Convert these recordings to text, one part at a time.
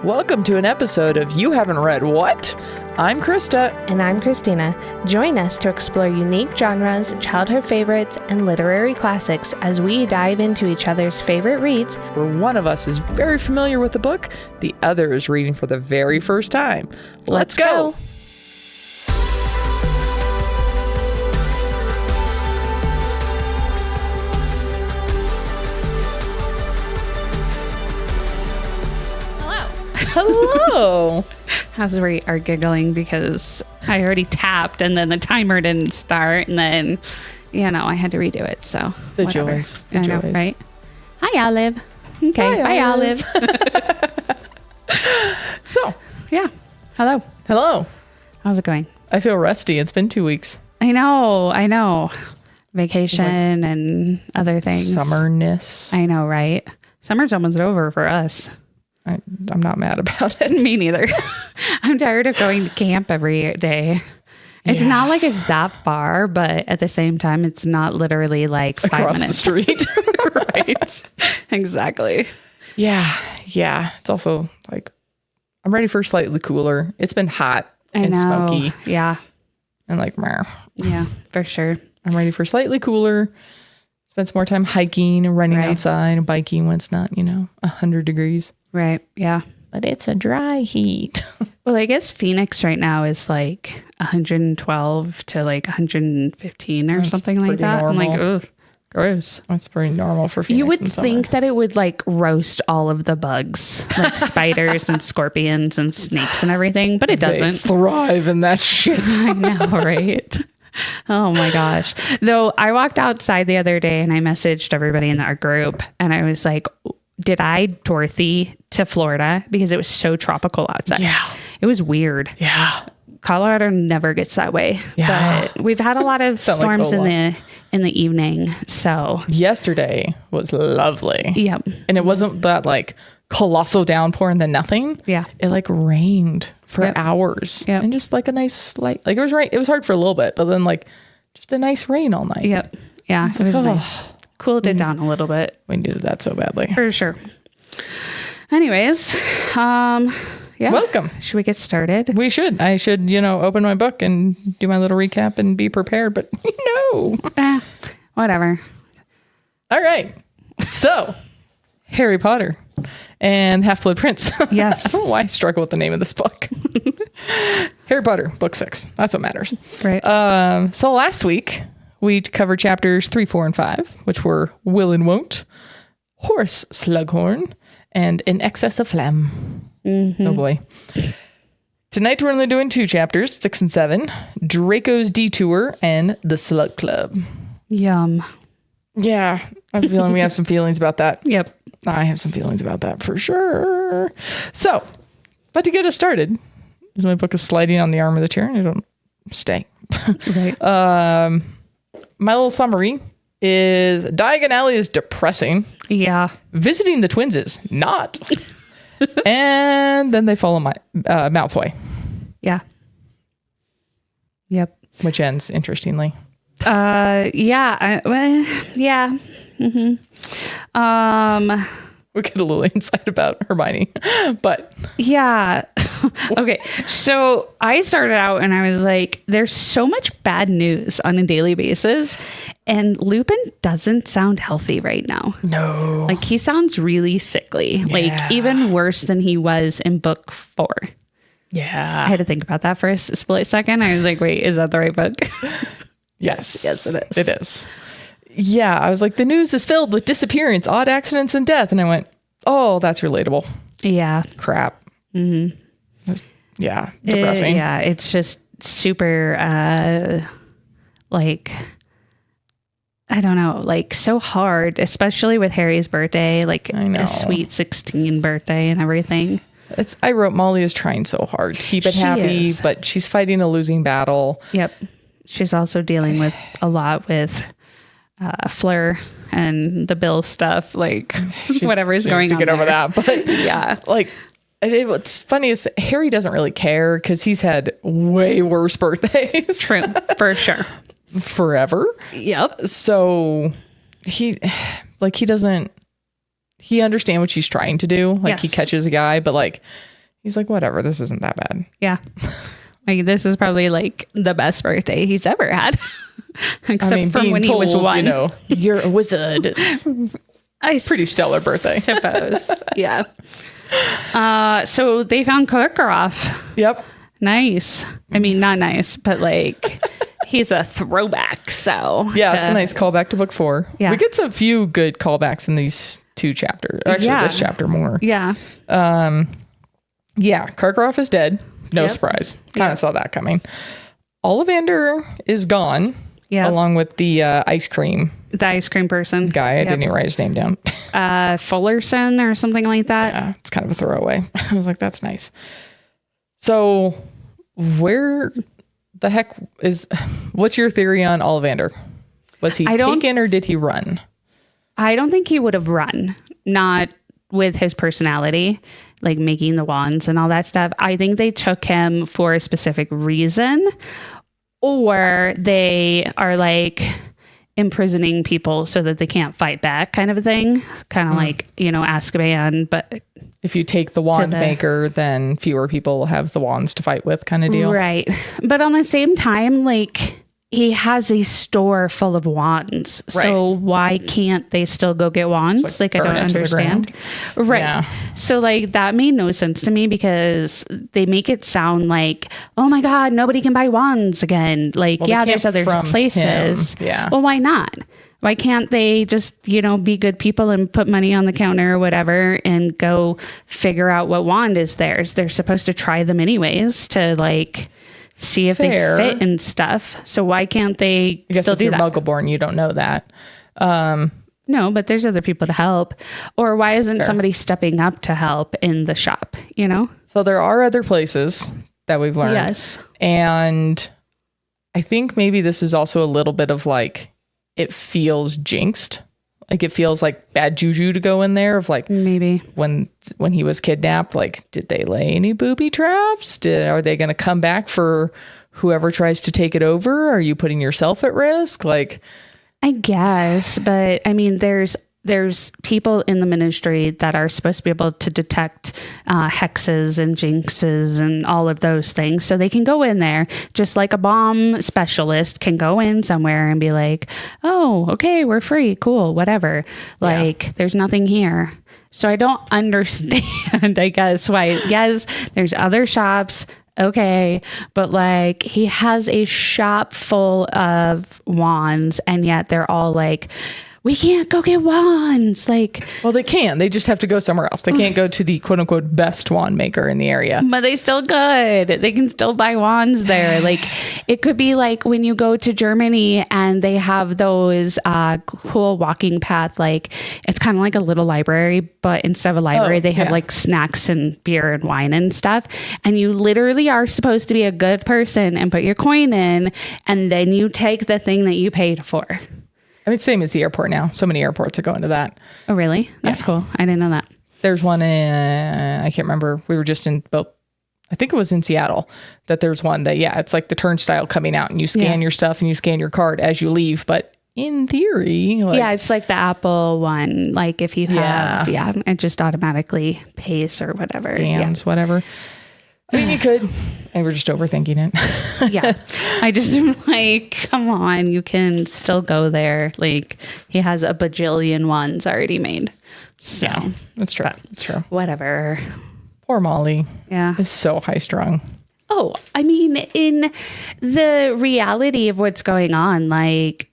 Welcome to an episode of You Haven't Read What? I'm Krista. And I'm Christina. Join us to explore unique genres, childhood favorites, and literary classics as we dive into each other's favorite reads. Where one of us is very familiar with the book, the other is reading for the very first time. Let's go! Hello. As we are giggling because I already tapped and then the timer didn't start and then, I had to redo it. So The whatever. joys. The I know, joys. right? Hi, Olive. Okay. Hi, Bye, Olive. So, Yeah. Hello. hello. How's it going? I feel rusty. It's been 2 weeks. I know. Vacation and other things. Summerness. I know, right? Summer's almost over for us. I'm not mad about it. Me neither. I'm tired of going to camp every day. It's Yeah. not like it's that far, but at the same time, it's not literally like 5 Across minutes. the street. Right. Exactly. Yeah. It's also like, I'm ready for slightly cooler. It's been hot and smoky Yeah. and like, meh. Yeah, for sure. I'm ready for slightly cooler. Spend some more time hiking and running Right. outside and biking when it's not, 100 degrees. Right. Yeah. But it's a dry heat. Well, I guess Phoenix right now is like 112 to like 115 or That's something like pretty that. I'm like, normal. ugh, gross. That's pretty normal for Phoenix You would in summer. think that it would like roast all of the bugs, like spiders and scorpions and snakes and everything, but it They doesn't. thrive in that shit. I know, right? Oh my gosh. Though I walked outside the other day and I messaged everybody in our group and I was like, did I Dorothy to Florida? Because it was so tropical outside. Yeah. It was weird. Yeah. Colorado never gets that way. Yeah. But we've had a lot of Sound like storms in the evening. So Yesterday was lovely. yep. And it wasn't that like colossal downpour and then nothing. Yeah. It like rained for Yep. hours. Yep. And just like a nice light. Like it was rain. It was hard for a little bit, but then like just a nice rain all night. Yep. Yeah. It was like, oh. nice. Cooled it down a little bit. We needed that so badly. For sure. Anyways, yeah. Welcome. Should we get started? We should. I should, open my book and do my little recap and be prepared, but no. Whatever. All right. So, Harry Potter and Half-Blood Prince. Yes. I don't know why I struggle with the name of this book. Harry Potter, book 6. That's what matters. Right. So last week, we covered chapters 3, 4, and 5, which were Will and Won't, Horace Slughorn, and In Excess of Phlegm. Oh boy. Tonight we're only doing 2 chapters, 6 and 7, Draco's Detour and The Slug Club. Yum. Yeah, I'm feeling we have some feelings about that. Yep. I have some feelings about that for sure. So, but to get us started, as my book is sliding on the arm of the chair, and I don't stay. Right. My little summary is Diagon Alley is depressing. Yeah. Visiting the twins is not. And then they follow my Malfoy, Yeah. Yep. which ends interestingly. Yeah. Yeah. We'll get a little insight about Hermione, but Yeah. Okay. So I started out and I was like, there's so much bad news on a daily basis. And Lupin doesn't sound healthy right now. no. Like he sounds really sickly, Yeah. like even worse than he was in book 4. I Yeah. had to think about that for a split second. I was like, wait, is that the right book? Yes. Yes, it is. It is. Yeah. I was like, the news is filled with disappearance, odd accidents, and death. And I went, oh, that's relatable. Yeah. Crap. Mm-hmm. Yeah. Depressing. Yeah. It's just super, like, I don't know, like so hard, especially with Harry's birthday, like I know. a sweet 16 birthday and everything. I wrote Molly is trying so hard to keep it She happy, is. but she's fighting a losing battle. Yep. She's also dealing with a lot with Fleur and the Bill stuff, like whatever is She going needs on to get over there. that. But Yeah. like, what's funny is Harry doesn't really care because he's had way worse birthdays. True. For sure. Forever. Yep. So he doesn't, he understands what she's trying to do. Like he Yes. catches a guy, but like He's like, whatever, this isn't that bad. Yeah. Like, this is probably like the best birthday he's ever had. Except from when he was one. You know, you're a wizard. Pretty stellar birthday. Suppose. Yeah. So they found Karkaroff. Yep. Nice. I mean, not nice, but like he's a throwback. So yeah, it's a nice callback to book 4. Yeah. We get a few good callbacks in these 2 chapters. Actually, this chapter more. Yeah. Yeah, Karkaroff is dead. No surprise. Kind of saw that coming. Ollivander is gone. Yeah. Along with the ice cream. The ice cream person. Guy. I didn't even write his name down. Fullerson or something like that. Yeah, it's kind of a throwaway. I was like, that's nice. So where the heck what's your theory on Ollivander? Was he taken or did he run? I don't think he would have run. Not with his personality, like making the wands and all that stuff. I think they took him for a specific reason, or they are like imprisoning people so that they can't fight back, kind of a thing. Kind of like, Azkaban, but if you take the wand maker, then fewer people will have the wands to fight with, kind of deal. Right. But on the same time, like, he has a store full of wands. Right. So why can't they still go get wands? Like I don't understand. Right. Yeah. So like that made no sense to me because they make it sound like, oh my God, nobody can buy wands again. Like, there's other places. Him. Yeah. Well, why not? Why can't they just, be good people and put money on the counter or whatever and go figure out what wand is theirs? They're supposed to try them anyways to like see if they fit and stuff. So why can't they still do that? Muggle-born, you don't know that. No, but there's other people to help. Or why isn't somebody stepping up to help in the shop, So there are other places that we've learned. Yes. And I think maybe this is also a little bit of like, it feels jinxed. Like it feels like bad juju to go in there of like maybe when he was kidnapped, like, did they lay any booby traps? Are they going to come back for whoever tries to take it over? Are you putting yourself at risk? Like, I guess, but I mean, there's people in the ministry that are supposed to be able to detect hexes and jinxes and all of those things. So they can go in there just like a bomb specialist can go in somewhere and be like, oh, okay, we're free. Cool. Whatever. Like there's nothing here. So I don't understand, I guess, why. Yes, there's other shops. Okay. But like he has a shop full of wands and yet they're all like, we can't go get wands. Like, well, they can. They just have to go somewhere else. They can't go to the quote unquote best wand maker in the area. But they still could. They can still buy wands there. Like, it could be like when you go to Germany and they have those cool walking path. Like, it's kind of like a little library, but instead of a library, they have like snacks and beer and wine and stuff. And you literally are supposed to be a good person and put your coin in, and then you take the thing that you paid for. I mean, same as the airport now. So many airports are going to that. Oh, really? That's cool. I didn't know that. There's one in, I can't remember. We were just in both. I think it was in Seattle that there's one that, it's like the turnstile coming out and you scan your stuff and you scan your card as you leave. But in theory, it's like the Apple one. Like if you have, it just automatically pays or whatever. Scans, whatever. I mean, you could. And we're just overthinking it. Yeah. I just am like, come on, you can still go there. Like, he has a bajillion ones already made. So, that's true. That's true. Whatever. Poor Molly. Yeah. Is so high strung. Oh, I mean, in the reality of what's going on, like,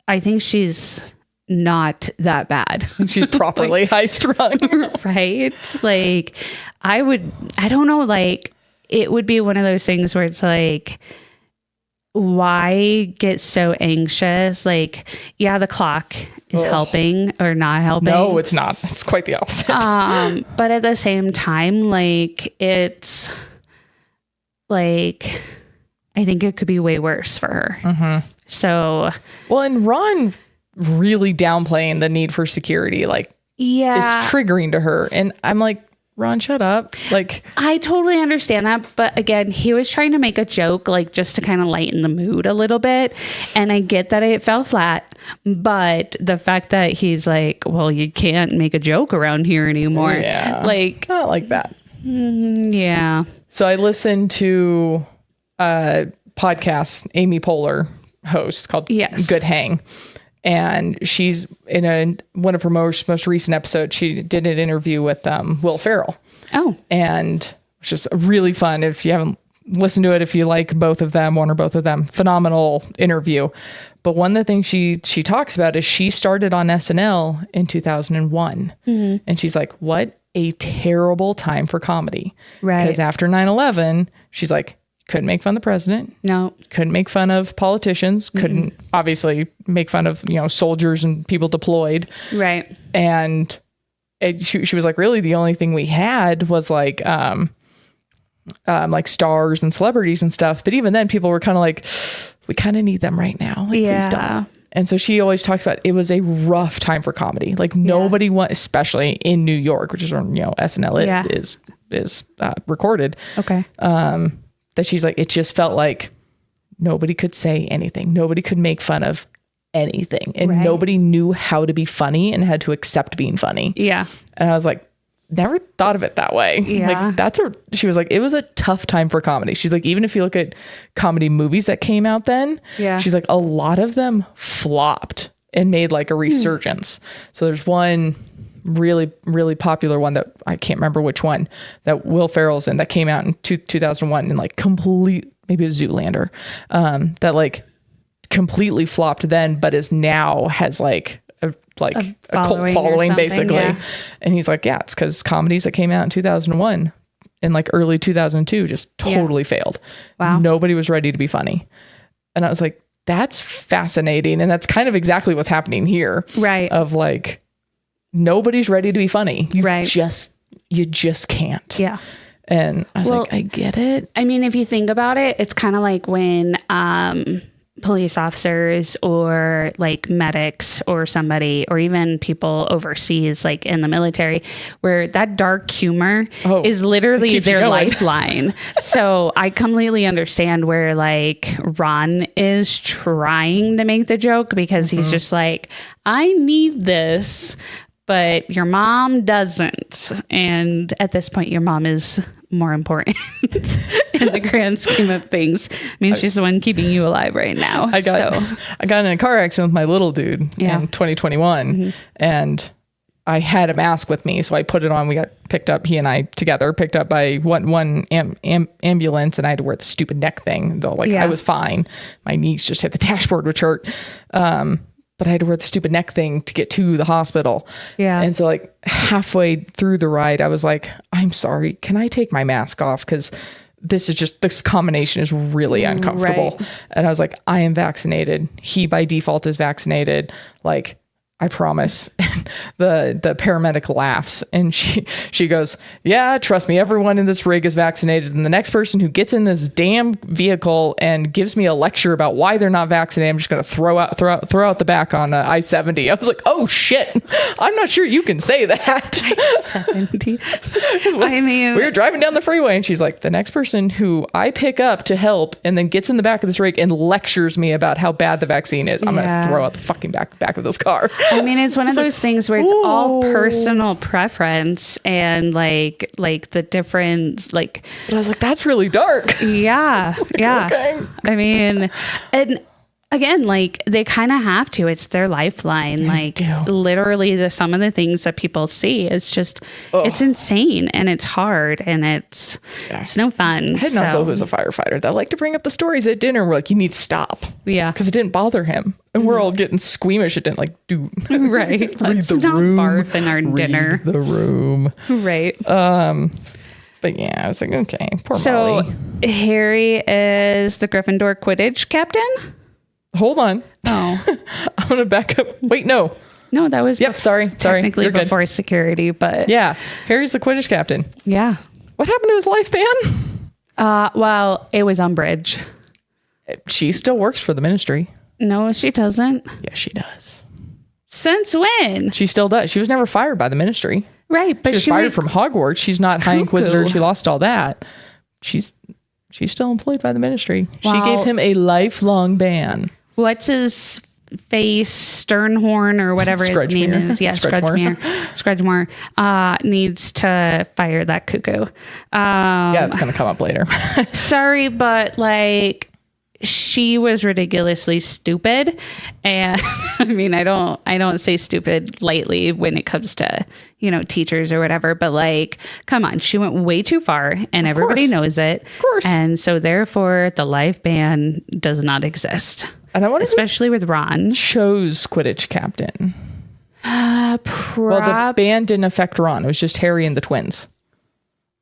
I think she's not that bad. She's properly high strung. Right? Like, I don't know, like, it would be one of those things where it's like, why get so anxious? Like, the clock is helping or not helping. No, it's not. It's quite the opposite. But at the same time, like, it's like, I think it could be way worse for her. Mm-hmm. So, well, and Ron really downplaying the need for security, like, is triggering to her. And I'm like, Ron, shut up. Like, I totally understand that. But again, he was trying to make a joke, like just to kind of lighten the mood a little bit. And I get that it fell flat. But the fact that he's like, well, you can't make a joke around here anymore. Yeah. Like, not like that. Yeah. So I listened to a podcast Amy Poehler hosts called Good Hang. And she's in one of her most recent episodes, she did an interview with Will Ferrell. Oh. And it's just really fun. If you haven't listened to it, if you like both of them, one or both of them, phenomenal interview. But one of the things she talks about is she started on SNL in 2001. Mm-hmm. And she's like, what a terrible time for comedy. Right. Because after 9/11, she's like, couldn't make fun of the president. No. Couldn't make fun of politicians. Couldn't obviously make fun of, soldiers and people deployed. Right. And she was like, really, the only thing we had was like stars and celebrities and stuff. But even then, people were kind of like, we kind of need them right now. Like, please don't. And so she always talks about it was a rough time for comedy. Like nobody went, especially in New York, which is where SNL is recorded. Okay. That she's like, it just felt like nobody could say anything. Nobody could make fun of anything. And nobody knew how to be funny and had to accept being funny. Yeah. And I was like, never thought of it that way. Yeah. Like she was like, it was a tough time for comedy. She's like, even if you look at comedy movies that came out then, she's like, a lot of them flopped and made like a resurgence. So there's one really, really popular one that I can't remember which one that Will Ferrell's in that came out in 2001 and like maybe it was Zoolander, that like completely flopped then, but is now has like a cult following basically. Yeah. And he's like, it's because comedies that came out in 2001 and like early 2002 just totally failed. Wow. Nobody was ready to be funny. And I was like, that's fascinating. And that's kind of exactly what's happening here. Right. Of like, nobody's ready to be funny. You just can't. Yeah. And I was like, I get it. I mean, if you think about it, it's kind of like when police officers or like medics or somebody, or even people overseas, like in the military, where that dark humor is literally their lifeline. So I completely understand where like Ron is trying to make the joke because he's just like, I need this, but your mom doesn't. And at this point, your mom is more important in the grand scheme of things. I mean, she's the one keeping you alive right now. I got in a car accident with my little dude in 2021 and I had a mask with me. So I put it on. We got picked up, he and I together, picked up by one ambulance, and I had to wear the stupid neck thing though. I was fine. My knees just hit the dashboard, which hurt. But I had to wear the stupid neck thing to get to the hospital. Yeah. And so like halfway through the ride, I was like, I'm sorry, can I take my mask off? Because this combination is really uncomfortable. Right. And I was like, I am vaccinated. He by default is vaccinated. Like, I promise. The paramedic laughs and she goes, yeah, trust me, everyone in this rig is vaccinated. And the next person who gets in this damn vehicle and gives me a lecture about why they're not vaccinated, I'm just going to throw out the back on I-70. I was like, oh shit, I'm not sure you can say that. I-70. I mean, we were driving down the freeway and she's like, the next person who I pick up to help and then gets in the back of this rig and lectures me about how bad the vaccine is, I'm going to throw out the fucking back of this car. I mean, it's one of those things where it's all personal preference and like the difference, like. But I was like, that's really dark. Yeah. Yeah. Okay. I mean, and again, like they kind of have to, it's their lifeline. Like literally some of the things that people see, it's just, it's insane and it's hard and it's no fun. I had an uncle who was a firefighter that liked to bring up the stories at dinner. We're like, you need to stop. Yeah. Because it didn't bother him. And we're all getting squeamish. It didn't like, dude. Right. Let's not barf in our dinner. The room. Right. But yeah, I was like, okay, poor Molly. So Harry is the Gryffindor Quidditch captain? Hold on. Oh. I'm going to back up. Wait, no. No, that was... Yep, sorry. Technically before security, but... Yeah, Harry's the Quidditch captain. Yeah. What happened to his life ban? Well, it was Umbridge. She still works for the ministry. No, she doesn't. Yes, she does. Since when? She still does. She was never fired by the ministry. Right, but she was fired from Hogwarts. She's not High Inquisitor. She lost all that. She's still employed by the ministry. Wow. She gave him a lifelong ban. What's his Sternhorn or whatever his name is. Yeah, Scrudgemore needs to fire that cuckoo. Yeah, it's going to come up later. Sorry, but like she was ridiculously stupid. And I mean, I don't say stupid lightly when it comes to, teachers or whatever, but like, come on, she went way too far and everybody knows it. Of course. And so therefore the live ban does not exist. And I wonder, especially with Ron. Chose Quidditch captain. Well, the ban didn't affect Ron. It was just Harry and the twins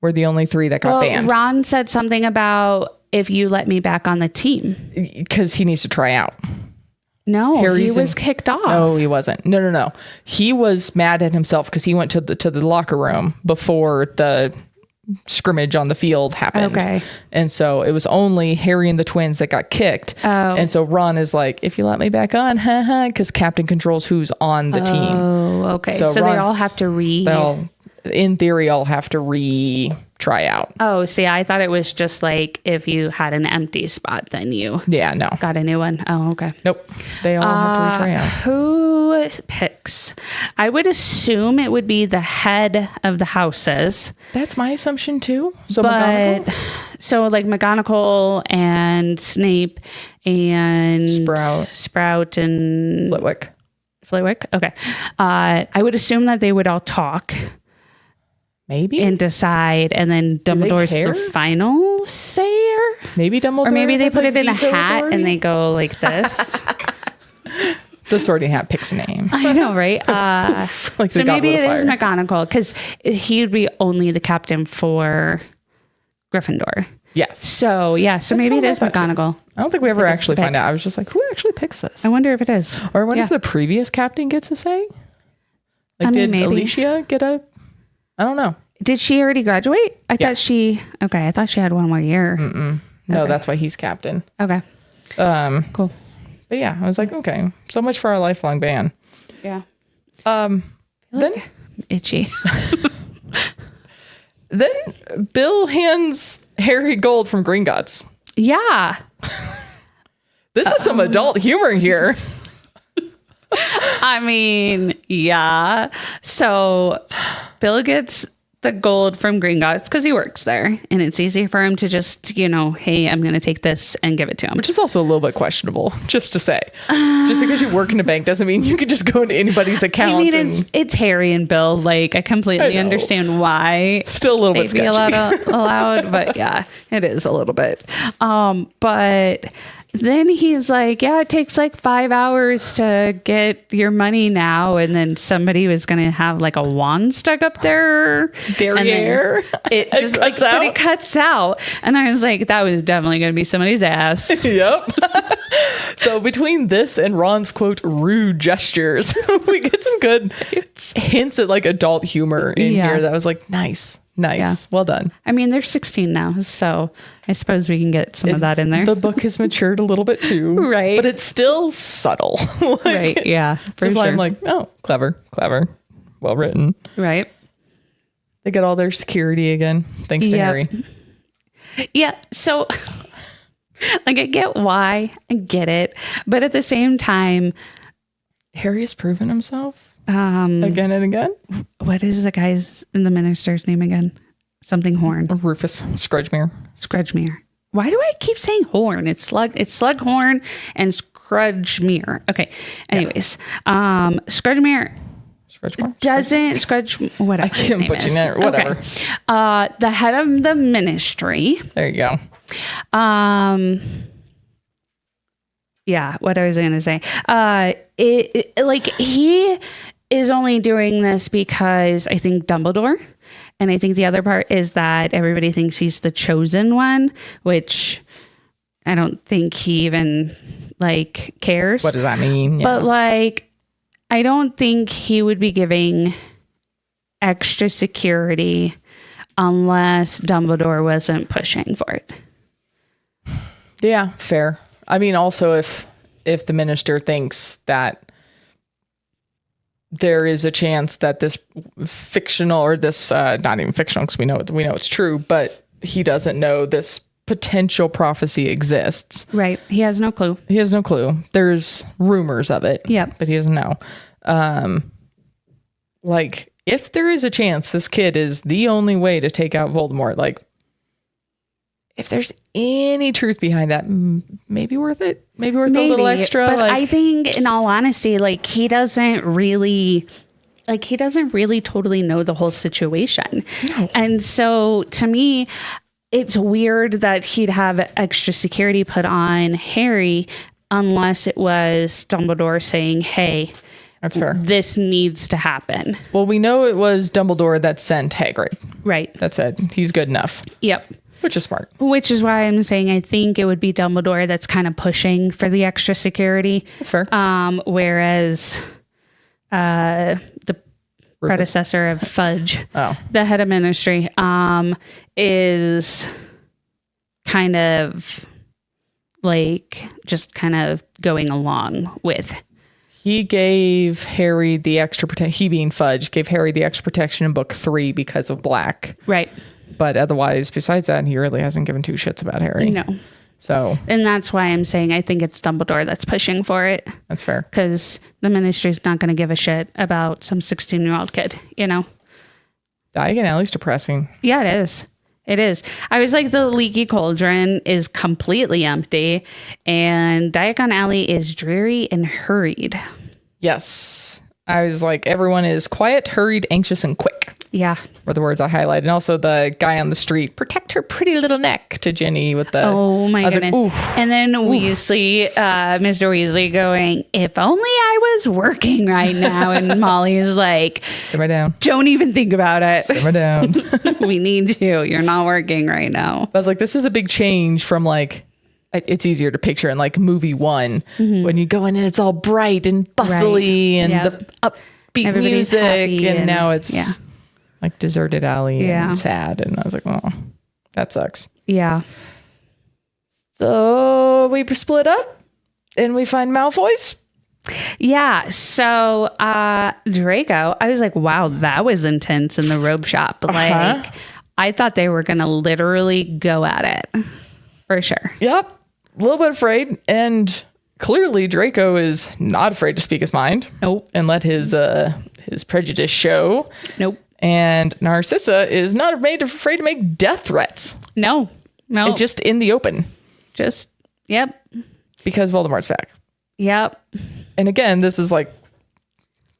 were the only 3 that got banned. Ron said something about if you let me back on the team. Because he needs to try out. No, he was kicked off. No, he wasn't. No. He was mad at himself because he went to the locker room before the scrimmage on the field happened. Okay. And so it was only Harry and the twins that got kicked. Oh. And so Ron is like, if you let me back on, because captain controls who's on the team. Oh, okay. So they all have to in theory, all have to try out. Oh, see, I thought it was just like if you had an empty spot, then you got a new one. Oh, okay. Nope. They all have to retry out. Who picks? I would assume it would be the head of the houses. That's my assumption too. So McGonagall and Snape and Sprout and Flitwick. Okay. I would assume that they would all talk. Maybe. And decide, and then Dumbledore's the final sayer? Maybe Dumbledore. Or maybe they put it in a hat and they go like this. The Sorting Hat picks a name. I know, right? So maybe it is McGonagall, because he would be only the captain for Gryffindor. Yes. So, so maybe it is McGonagall. I don't think we ever actually find out. I was just like, who actually picks this? I wonder if it is. Or what if the previous captain gets a say? Like, did Alicia get a... I don't know. Did she already graduate? I thought she had one more year. No, that's why he's captain. Okay. Cool. But yeah, I was like, okay, so much for our lifelong ban. Yeah. Then itchy. Then Bill hands Harry gold from Gringotts. Yeah. This is some adult humor here. I mean, yeah. So Bill gets the gold from Gringotts because he works there, and it's easy for him to just, hey, I'm going to take this and give it to him. Which is also a little bit questionable, just to say. Just because you work in a bank doesn't mean you could just go into anybody's account. I mean, it's Harry and Bill. Like, I completely understand why. Still a little bit sketchy. allowed, but yeah, it is a little bit. But then he's like, yeah, it takes like 5 hours to get your money now. And then somebody was going to have like a wand stuck up there. Derriere. It just but it cuts out. And I was like, that was definitely going to be somebody's ass. Yep. So between this and Ron's quote, rude gestures, we get some good hints at like adult humor in here. That was like, nice. Yeah. Well done. I mean, they're 16 now, so I suppose we can get some of that in there. The book has matured a little bit too. Right. But it's still subtle. Right. Yeah. That's why I'm like, oh, clever. Well written. Right. They get all their security again, thanks to Harry. Yeah. So, like, I get why. I get it. But at the same time, Harry has proven himself. Again and again. What is the guy's in the minister's name again? Something Horn. Rufus Scrudgemere. Why do I keep saying Horn? It's Slughorn and Scrudgemere. Okay. Anyways, Scrudgemere doesn't whatever. I can't put you there. Whatever. Okay. The head of the ministry. There you go. Yeah, what I was going to say. He is only doing this because I think Dumbledore, and I think the other part is that everybody thinks he's the chosen one, which I don't think he even cares. What does that mean? Yeah. But I don't think he would be giving extra security unless Dumbledore wasn't pushing for it. Yeah, fair. I mean, also if the minister thinks that there is a chance that this fictional or this not even fictional because we know it's true, but he doesn't know this potential prophecy exists. Right. He has no clue. He has no clue. There's rumors of it. Yep. But he doesn't know. Like, if there is a chance this kid is the only way to take out Voldemort, like, if there's any truth behind that, maybe worth it. Maybe worth a little extra. But like, I think, in all honesty, like, he doesn't really totally know the whole situation. No. And so, to me, it's weird that he'd have extra security put on Harry unless it was Dumbledore saying, hey, that's fair. This needs to happen. Well, we know it was Dumbledore that sent Hagrid. Right. That's it. He's good enough. Yep. Which is smart. Which is why I'm saying I think it would be Dumbledore that's kind of pushing for the extra security. That's fair. Whereas the predecessor of Fudge, the head of ministry, is kind of like just kind of going along with. He gave Harry the extra protection. He being Fudge gave Harry the extra protection in book 3 because of Black. Right. But otherwise, besides that, he really hasn't given two shits about Harry. No. So. And that's why I'm saying I think it's Dumbledore that's pushing for it. That's fair. Because the ministry's not going to give a shit about some 16-year-old kid, you know? Diagon Alley's depressing. Yeah, it is. It is. I was like, the leaky cauldron is completely empty, and Diagon Alley is dreary and hurried. Yes. I was like, everyone is quiet, hurried, anxious, and quick. Yeah. Were the words I highlighted. And also the guy on the street, protect her pretty little neck to Ginny with the... Oh my goodness. Like, and then Weasley, Mr. Weasley going, if only I was working right now. And Molly's like... Simmer down. Don't even think about it. Simmer down. We need you. You're not working right now. I was like, this is a big change from like... It's easier to picture in like movie 1 when you go in and it's all bright and bustly and the upbeat Everybody's music. And now it's... Yeah. Like deserted alley and sad. And I was like, oh, that sucks. Yeah. So we split up and we find Malfoy's. Yeah. So Draco, I was like, wow, that was intense in the robe shop. Like, I thought they were going to literally go at it for sure. Yep. A little bit afraid. And clearly Draco is not afraid to speak his mind. Nope. And let his prejudice show. Nope. And Narcissa is not afraid to make death threats. No. It's just in the open. Yep. Because Voldemort's back. Yep. And again, this is like,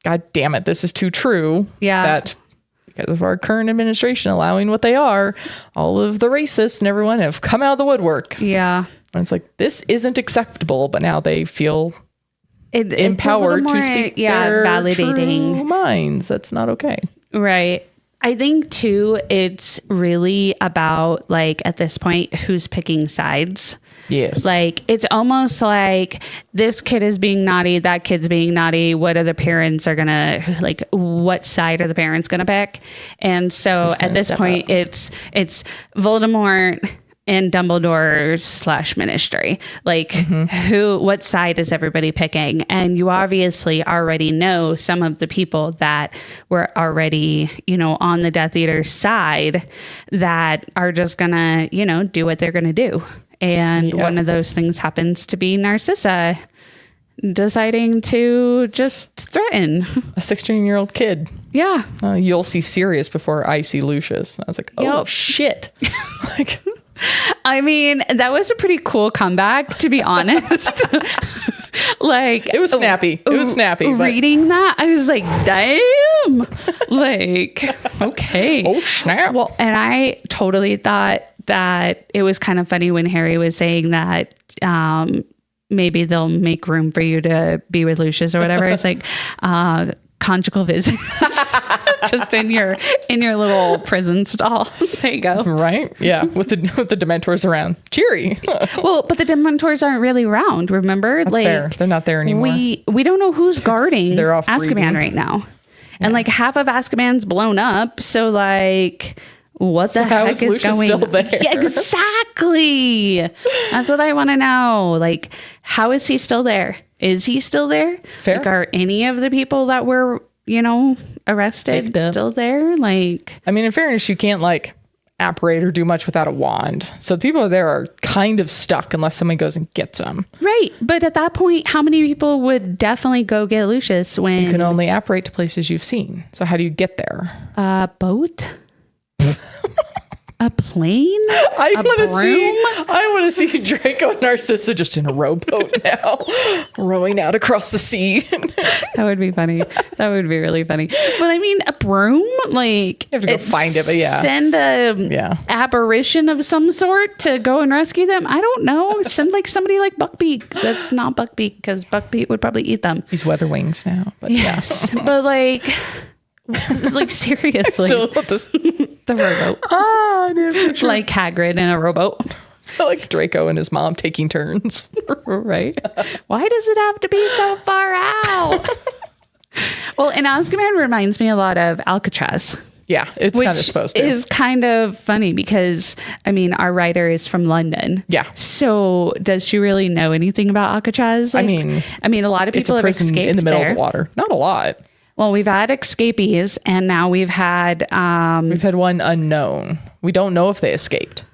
God damn it, this is too true. Yeah. That because of our current administration allowing what they are, all of the racists and everyone have come out of the woodwork. Yeah. And it's like, this isn't acceptable, but now they feel empowered to speak their validating true minds. That's not okay. Right. I think too, it's really about like at this point, who's picking sides. Yes. Like, it's almost like this kid is being naughty, that kid's being naughty. What are the parents are going to, like, what side are the parents going to pick? And so at this point, it's Voldemort and Dumbledore / ministry. Like, what side is everybody picking? And you obviously already know some of the people that were already, on the Death Eater's side that are just gonna, do what they're gonna do. And one of those things happens to be Narcissa deciding to just threaten a 16-year-old kid. Yeah. You'll see Sirius before I see Lucius. I was like, oh, shit. Like, I mean, that was a pretty cool comeback, to be honest. Like, it was snappy. It was snappy. Reading that, I was like, damn. Like, okay. Oh, snap. Well, and I totally thought that it was kind of funny when Harry was saying that maybe they'll make room for you to be with Lucius or whatever. It's like, conjugal visits just in your little prison stall. There you go. Right? Yeah, with the Dementors around. Cheery. Well, but the Dementors aren't really around, remember? That's fair. They're not there anymore. We don't know who's guarding They're off Azkaban breathing. right now. Yeah. And like half of Azkaban's blown up, so like what the heck is Lucius going still there? Yeah, exactly. That's what I want to know. Like, how is he still there? Is he still there? Fair. Like, are any of the people that were, arrested still there? Like, I mean, in fairness, you can't like apparate or do much without a wand. So the people there are kind of stuck unless someone goes and gets them. Right. But at that point, how many people would definitely go get Lucius when... You can only apparate to places you've seen. So how do you get there? A boat? A plane? I want to see Draco and Narcissa just in a rowboat now, rowing out across the sea. That would be funny. That would be really funny. But I mean, a broom? Like, you have to go find it, but yeah. Send a apparition of some sort to go and rescue them? I don't know. Send like somebody like Buckbeak. That's not Buckbeak, because Buckbeak would probably eat them. He's weather wings now. But yes. But like seriously. Still with this. The rowboat. Like Hagrid in a rowboat. Like Draco and his mom taking turns. Right. Why does it have to be so far out? Well, and Azkaban reminds me a lot of Alcatraz. Yeah, it's kind of supposed to. Which is kind of funny because, I mean, our writer is from London. Yeah. So does she really know anything about Alcatraz? Like, I mean, a lot of people have escaped in the middle there. of the water. Not a lot. Well, we've had escapees, and now we've had one unknown. We don't know if they escaped.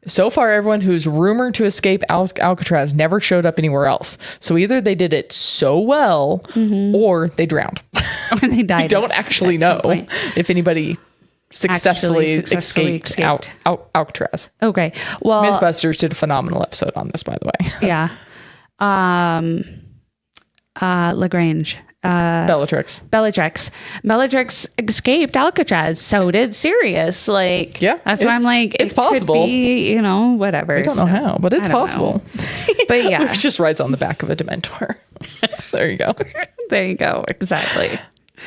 So far, everyone who's rumored to escape Alcatraz never showed up anywhere else. So either they did it so well, or they drowned. Or they died. We don't actually know if anybody successfully escaped Alcatraz. Okay. Well, Mythbusters did a phenomenal episode on this, by the way. Yeah. Lagrange. Bellatrix escaped Alcatraz. So did Sirius. Like, yeah, that's why I'm like, it's possible. Could be, whatever. I don't know how, but it's possible. But yeah, Luke just rides on the back of a Dementor. There you go. There you go. Exactly.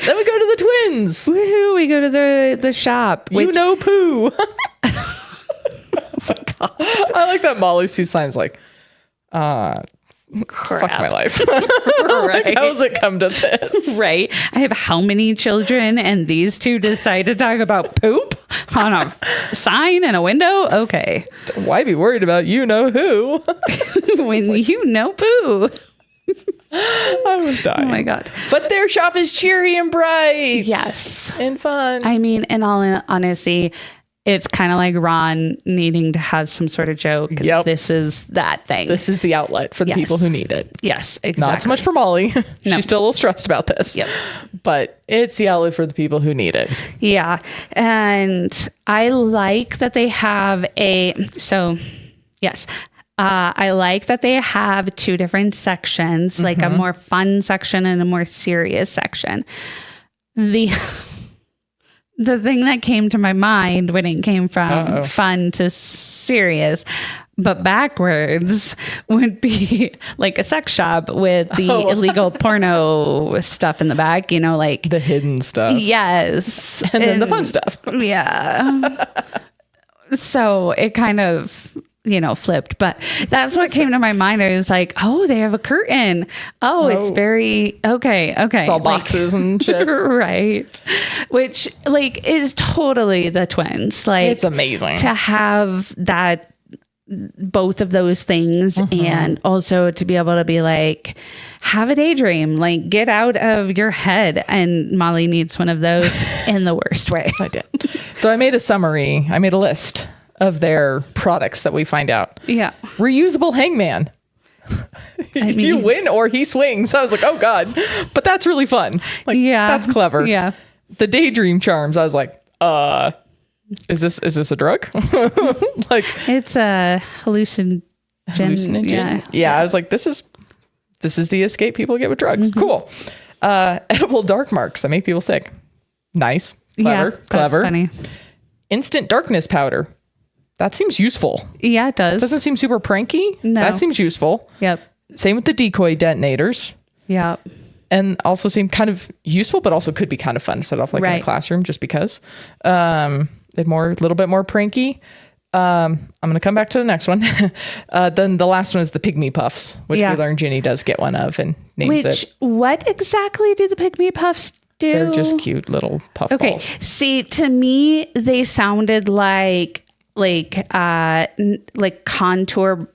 Then we go to the twins. Woohoo! We go to the shop. Pooh. Oh my God. I like that Molly sees signs like, fuck my life. Right. Like, how does it come to this? Right. I have how many children, and these two decide to talk about poop on a sign in a window? Okay. Why be worried about who? When you know poo. I was dying. Oh my God. But their shop is cheery and bright. Yes. And fun. I mean, in all honesty, it's kind of like Ron needing to have some sort of joke. Yep. This is that thing. This is the outlet for the people who need it. Yes, exactly. Not so much for Molly. No. She's still a little stressed about this. Yep. But it's the outlet for the people who need it. Yeah. And I like that they have I like that they have two different sections, like a more fun section and a more serious section. The thing that came to my mind when it came from fun to serious, but backwards, would be like a sex shop with the illegal porno stuff in the back, like the hidden stuff. Yes. And then the fun stuff. Yeah. So it kind of, flipped, but that's what came to my mind. I was like, oh, they have a curtain. Oh, it's very, okay. It's all boxes and shit. Right. Which is totally the twins. Like, it's amazing to have that, both of those things, and also to be able to be like, have a daydream, like get out of your head. And Molly needs one of those in the worst way. I did. So I made a list of their products that we find out. Yeah. Reusable hangman. You win or he swings. So I was like, oh God. But that's really fun. Like, that's clever. Yeah. The daydream charms. I was like, is this a drug? Like, it's a hallucinogen. Yeah. I was like, this is the escape people get with drugs. Cool. Edible dark marks that make people sick. Nice. Clever. That's funny. Instant darkness powder. That seems useful. Yeah, it does. Doesn't seem super pranky. No. That seems useful. Yep. Same with the decoy detonators. Yep. And also seem kind of useful, but also could be kind of fun to set off in a classroom just because. Little bit more pranky. I'm going to come back to the next one. Then the last one is the pygmy puffs, which we learned Ginny does get one of and names it. What exactly do the pygmy puffs do? They're just cute little puff balls. See, to me, they sounded like like contour,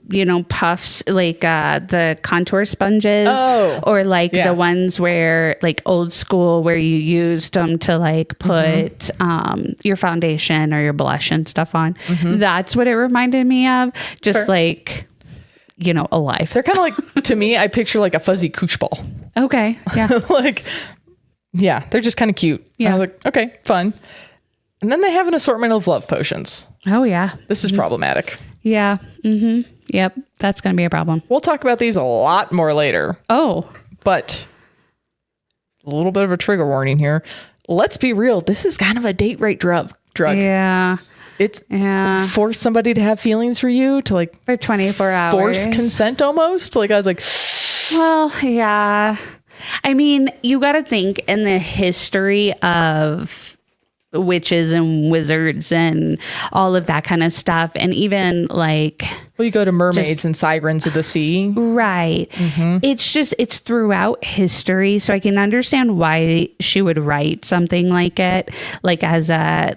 puffs, like the contour sponges, or like the ones where like old school where you used them to like put your foundation or your blush and stuff on. That's what it reminded me of. Just like, alive. They're kind of like, to me, I picture like a fuzzy koosh ball. Okay. Yeah. Like, yeah, they're just kind of cute. Yeah. I was like, okay, fun. And then they have an assortment of love potions. Oh, yeah. This is problematic. Yeah. Yep. That's going to be a problem. We'll talk about these a lot more later. Oh. But a little bit of a trigger warning here. Let's be real. This is kind of a date rape drug. Yeah. It's force somebody to have feelings for you, to like for 24 hours. Force consent almost. Like I was like, well, yeah. I mean, you got to think in the history of witches and wizards and all of that kind of stuff. And even like, well, you go to mermaids and sirens of the sea. Right. It's throughout history. So I can understand why she would write something like it, like as a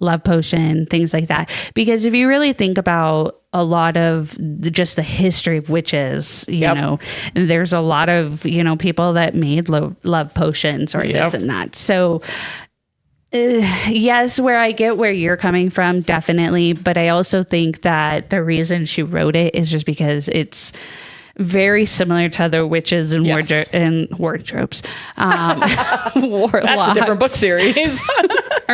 love potion, things like that. Because if you really think about a lot of just the history of witches, you know, there's a lot of, people that made love potions or this and that. So yes, where I get where you're coming from, definitely. But I also think that the reason she wrote it is just because it's very similar to other witches and wardrobes. That's a different book series.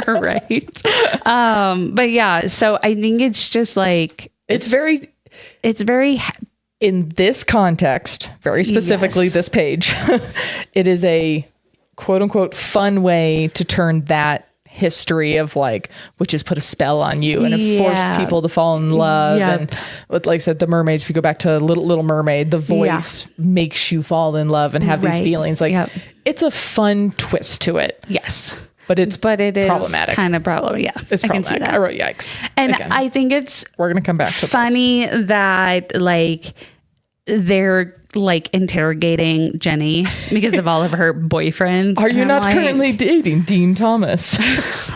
Right. But yeah, so I think it's just like, it's very in this context, very specifically this page, it is a quote unquote fun way to turn that history of like witches put a spell on you and it forced people to fall in love. And like I said, the mermaids, if you go back to Little Mermaid, the voice makes you fall in love and have these feelings. Like it's a fun twist to it. Yes. But it is problematic. Kind of problem. Yeah. It's problematic. I wrote yikes. And again. I think it's we're gonna come back to funny that like they're like interrogating Jenny because of all of her boyfriends. Are you not currently dating Dean Thomas?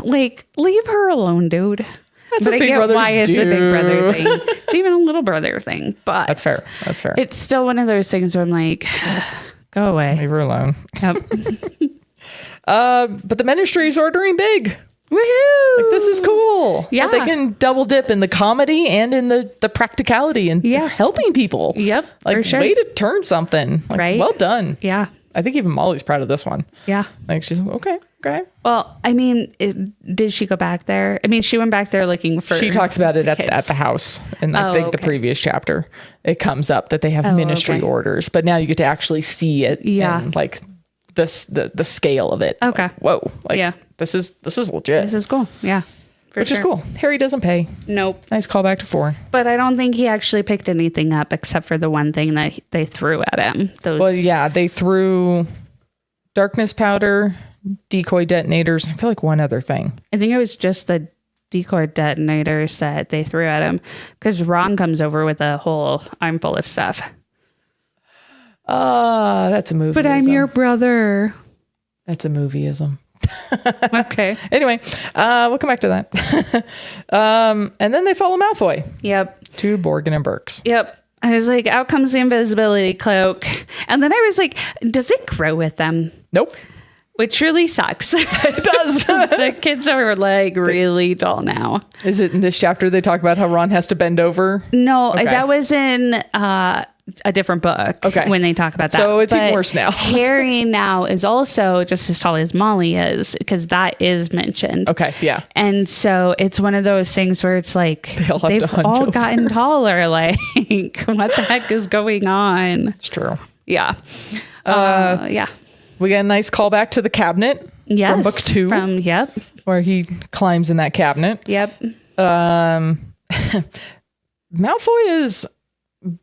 Like, leave her alone, dude. That's but what big brothers do. It's a big brother thing. It's even a little brother thing. But That's fair. It's still one of those things where I'm like, go away. Leave her alone. Yep. But the ministry is ordering big. Woohoo! Like, this is cool. Yeah. They can double dip in the comedy and in the practicality and helping people. Yep. Like, for sure. way to turn something. Like, right. Well done. Yeah. I think even Molly's proud of this one. Yeah. Like, she's okay. Well, I mean, did she go back there? I mean, she went back there looking for. She talks about it at the house in I think the previous chapter. It comes up that they have ministry orders, but now you get to actually see it. Yeah. And like the scale of it. Okay. Like, whoa. Like, this is legit. This is cool. Yeah. Which is cool. Harry doesn't pay. Nope. Nice callback to 4. But I don't think he actually picked anything up except for the one thing that they threw at him. They threw darkness powder, decoy detonators. I feel like one other thing. I think it was just the decoy detonators that they threw at him because Ron comes over with a whole armful of stuff. That's a movieism. But I'm your brother. That's a movieism. Okay. Anyway, we'll come back to that. And then they follow Malfoy. Yep. To Borgin and Burke's. Yep. I was like, out comes the invisibility cloak. And then I was like, does it grow with them? Nope. Which really sucks. It does. The kids are like really tall now. Is it in this chapter they talk about how Ron has to bend over? No, that was in a different book when they talk about that. So it's even worse now. Harry now is also just as tall as Molly is because that is mentioned. Okay, yeah. And so it's one of those things where it's like they've all gotten taller. Like, what the heck is going on? It's true. Yeah. Yeah. We get a nice callback to the cabinet from book 2. Where he climbs in that cabinet. Yep. Malfoy is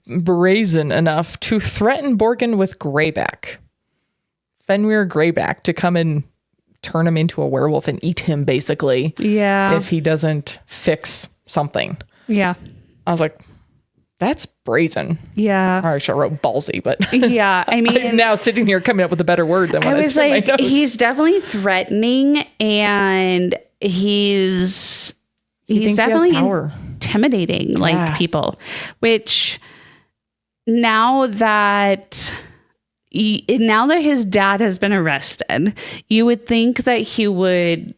brazen enough to threaten Borgin with Greyback. Fenrir Greyback to come and turn him into a werewolf and eat him, basically. Yeah. If he doesn't fix something. Yeah. I was like, that's brazen. Yeah. I should have wrote ballsy, but yeah, I mean, I'm now sitting here coming up with a better word than when I was like, he's definitely threatening, and he's he's definitely intimidating, like people, which now that his dad has been arrested, you would think that he would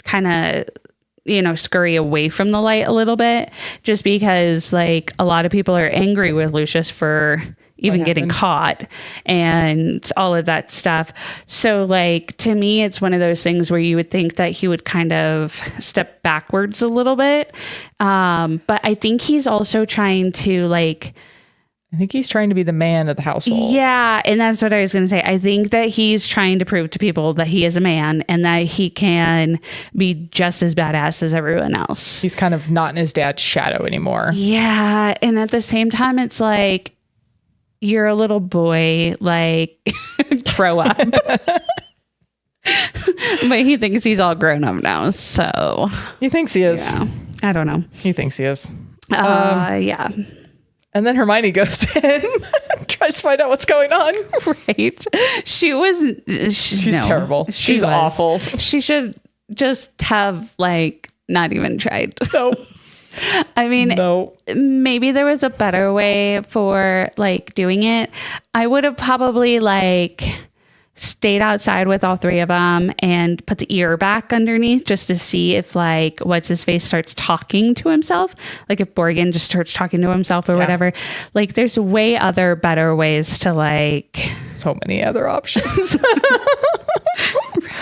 kind of, scurry away from the light a little bit, just because like a lot of people are angry with Lucius for even getting caught and all of that stuff. So like, to me, it's one of those things where you would think that he would kind of step backwards a little bit. But I think he's also trying to I think he's trying to be the man of the household. Yeah, and that's what I was going to say. I think that he's trying to prove to people that he is a man and that he can be just as badass as everyone else. He's kind of not in his dad's shadow anymore. Yeah, and at the same time, it's like, you're a little boy, like, grow up. But he thinks he's all grown up now, so. He thinks he is. Yeah, I don't know. He thinks he is. Yeah. And then Hermione goes in, tries to find out what's going on. Right. She's terrible. She's awful. She should just have not even tried. No. I mean, maybe there was a better way for doing it. I would have probably stayed outside with all three of them and put the ear back underneath just to see if what's his face starts talking to himself, if Borgin just starts talking to himself or whatever. There's way other better ways to so many other options.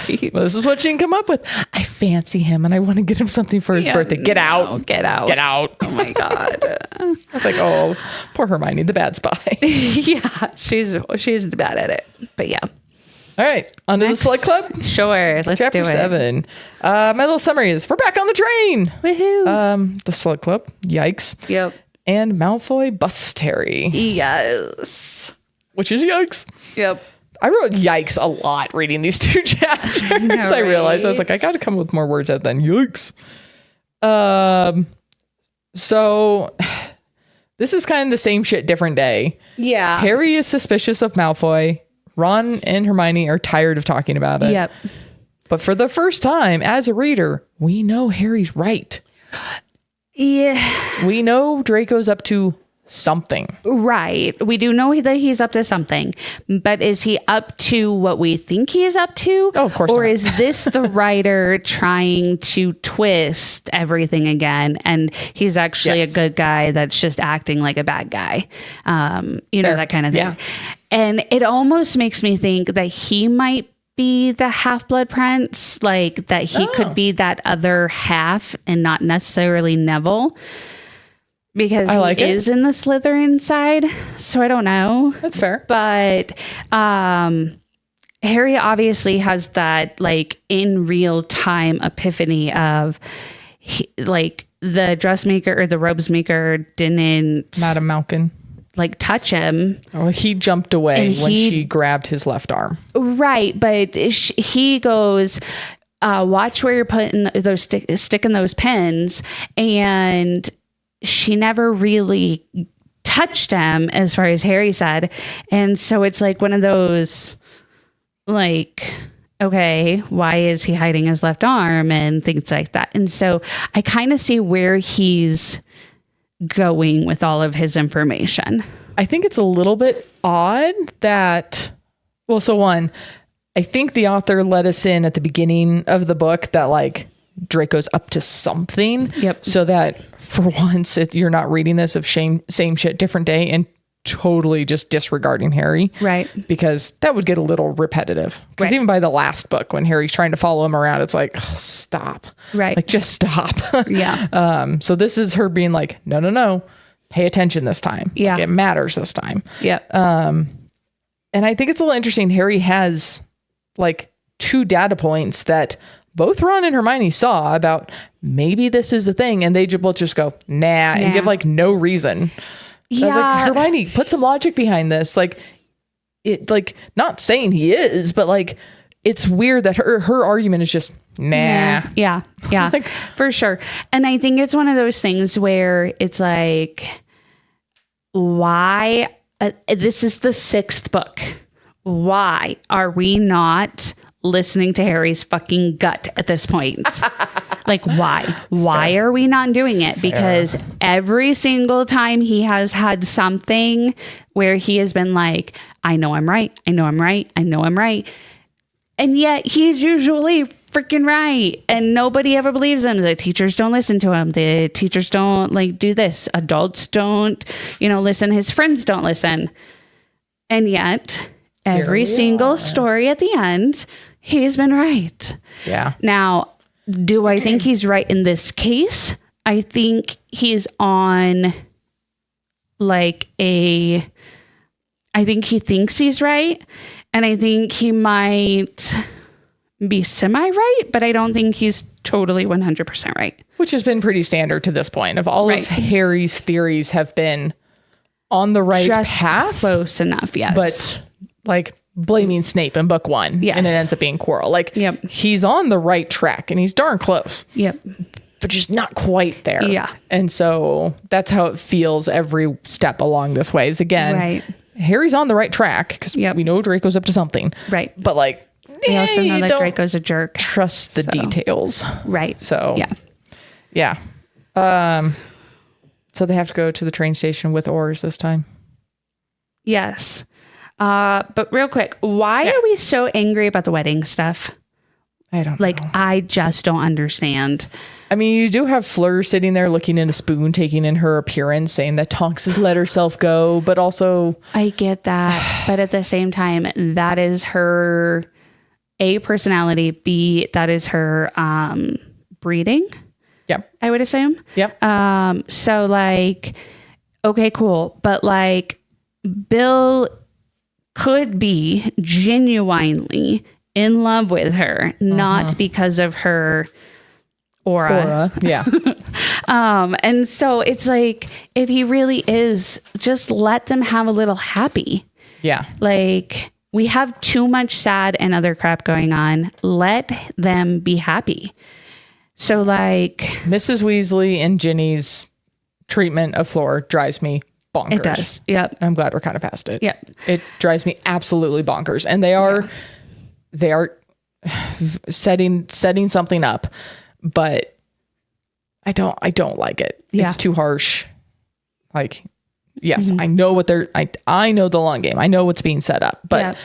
Right. Well, this is what she can come up with. I fancy him and I want to get him something for his birthday. Get out. Oh my God. I was like, oh, poor Hermione, the bad spy. Yeah, she's bad at it, but yeah. All right, on to the Slug Club. Sure, let's Chapter do it. 7. My little summary is, we're back on the train. Woohoo. The Slug Club. Yikes. Yep. And Malfoy busts Harry. Yes. Which is yikes. Yep. I wrote yikes a lot reading these 2 chapters. I realized, I was like, I got to come up with more words than yikes. So this is kind of the same shit, different day. Yeah. Harry is suspicious of Malfoy. Ron and Hermione are tired of talking about it. Yep. But for the first time, as a reader, we know Harry's right. Yeah. We know Draco's up to something. Right. We do know that he's up to something, but is he up to what we think he is up to? Oh, of course Or not. is this the writer trying to twist everything again? And he's actually a good guy that's just acting like a bad guy. Fair. That kind of thing. Yeah. And it almost makes me think that he might be the Half-Blood Prince, that he could be that other half and not necessarily Neville. Because he is in the Slytherin side, so I don't know. That's fair. But Harry obviously has that in real time epiphany of the dressmaker or the robes maker didn't Madam Malkin. touch him. Oh, he jumped away when she grabbed his left arm. Right, but he goes, watch where you're putting those sticking those pins, and she never really touched him as far as Harry said. And so it's one of those okay, why is he hiding his left arm and things like that. And so I kind of see where he's going with all of his information. I think it's a little bit odd that, so one, I think the author let us in at the beginning of the book that Draco's up to something. Yep. So that for once, you're not reading this of same shit, different day and totally just disregarding Harry. Right. Because that would get a little repetitive. Because even by the last book, when Harry's trying to follow him around, it's stop. Right. Just stop. Yeah. So this is her being no, pay attention this time. Yeah. It matters this time. Yep. And I think it's a little interesting. Harry has 2 data points that both Ron and Hermione saw about maybe this is a thing, and they will just go, nah, and give no reason. So I was like, Hermione, put some logic behind this. Not saying he is, but it's weird that her argument is just, nah. Yeah. For sure. And I think it's one of those things where it's why, this is the 6th book. Why are we not listening to Harry's fucking gut at this point. Like, why? Why are we not doing it? Because every single time he has had something where he has been like, I know I'm right. I know I'm right. I know I'm right. And yet he's usually freaking right. And nobody ever believes him. The teachers don't listen to him. The teachers don't like do this. Adults don't, listen. His friends don't listen. And yet every single story at the end, he's been right. Yeah. Now, do I think he's right in this case? I think he's on I think he thinks he's right. And I think he might be semi-right, but I don't think he's totally 100% right. Which has been pretty standard to this point. Of all of Harry's theories have been on the right path. Close enough, yes. But like blaming Snape in book 1. Yes. And it ends up being Quirrell. Like he's on the right track and he's darn close. Yep. But just not quite there. Yeah. And so that's how it feels every step along this way. Is again, Harry's on the right track because we know Draco's up to something. Right. But like, we also know that Draco's a jerk. Trust the details. Right. So yeah. So they have to go to the train station with oars this time. Yes. But real quick, why are we so angry about the wedding stuff? I don't know. I just don't understand. I mean, you do have Fleur sitting there looking in a spoon, taking in her appearance, saying that Tonks has let herself go, but also... I get that. But at the same time, that is her A, personality, B, that is her breeding. Yep. I would assume. Yep. So okay, cool. But Bill could be genuinely in love with her, not because of her aura. Yeah. And so it's if he really is, just let them have a little happy. Yeah. We have too much sad and other crap going on. Let them be happy. So Mrs. Weasley and Ginny's treatment of Fleur drives me bonkers. It does. Yep. I'm glad we're kind of past it. Yep. It drives me absolutely bonkers. And they are setting something up, but I don't like it. Yeah. It's too harsh. Yes, I know I know the long game. I know what's being set up, but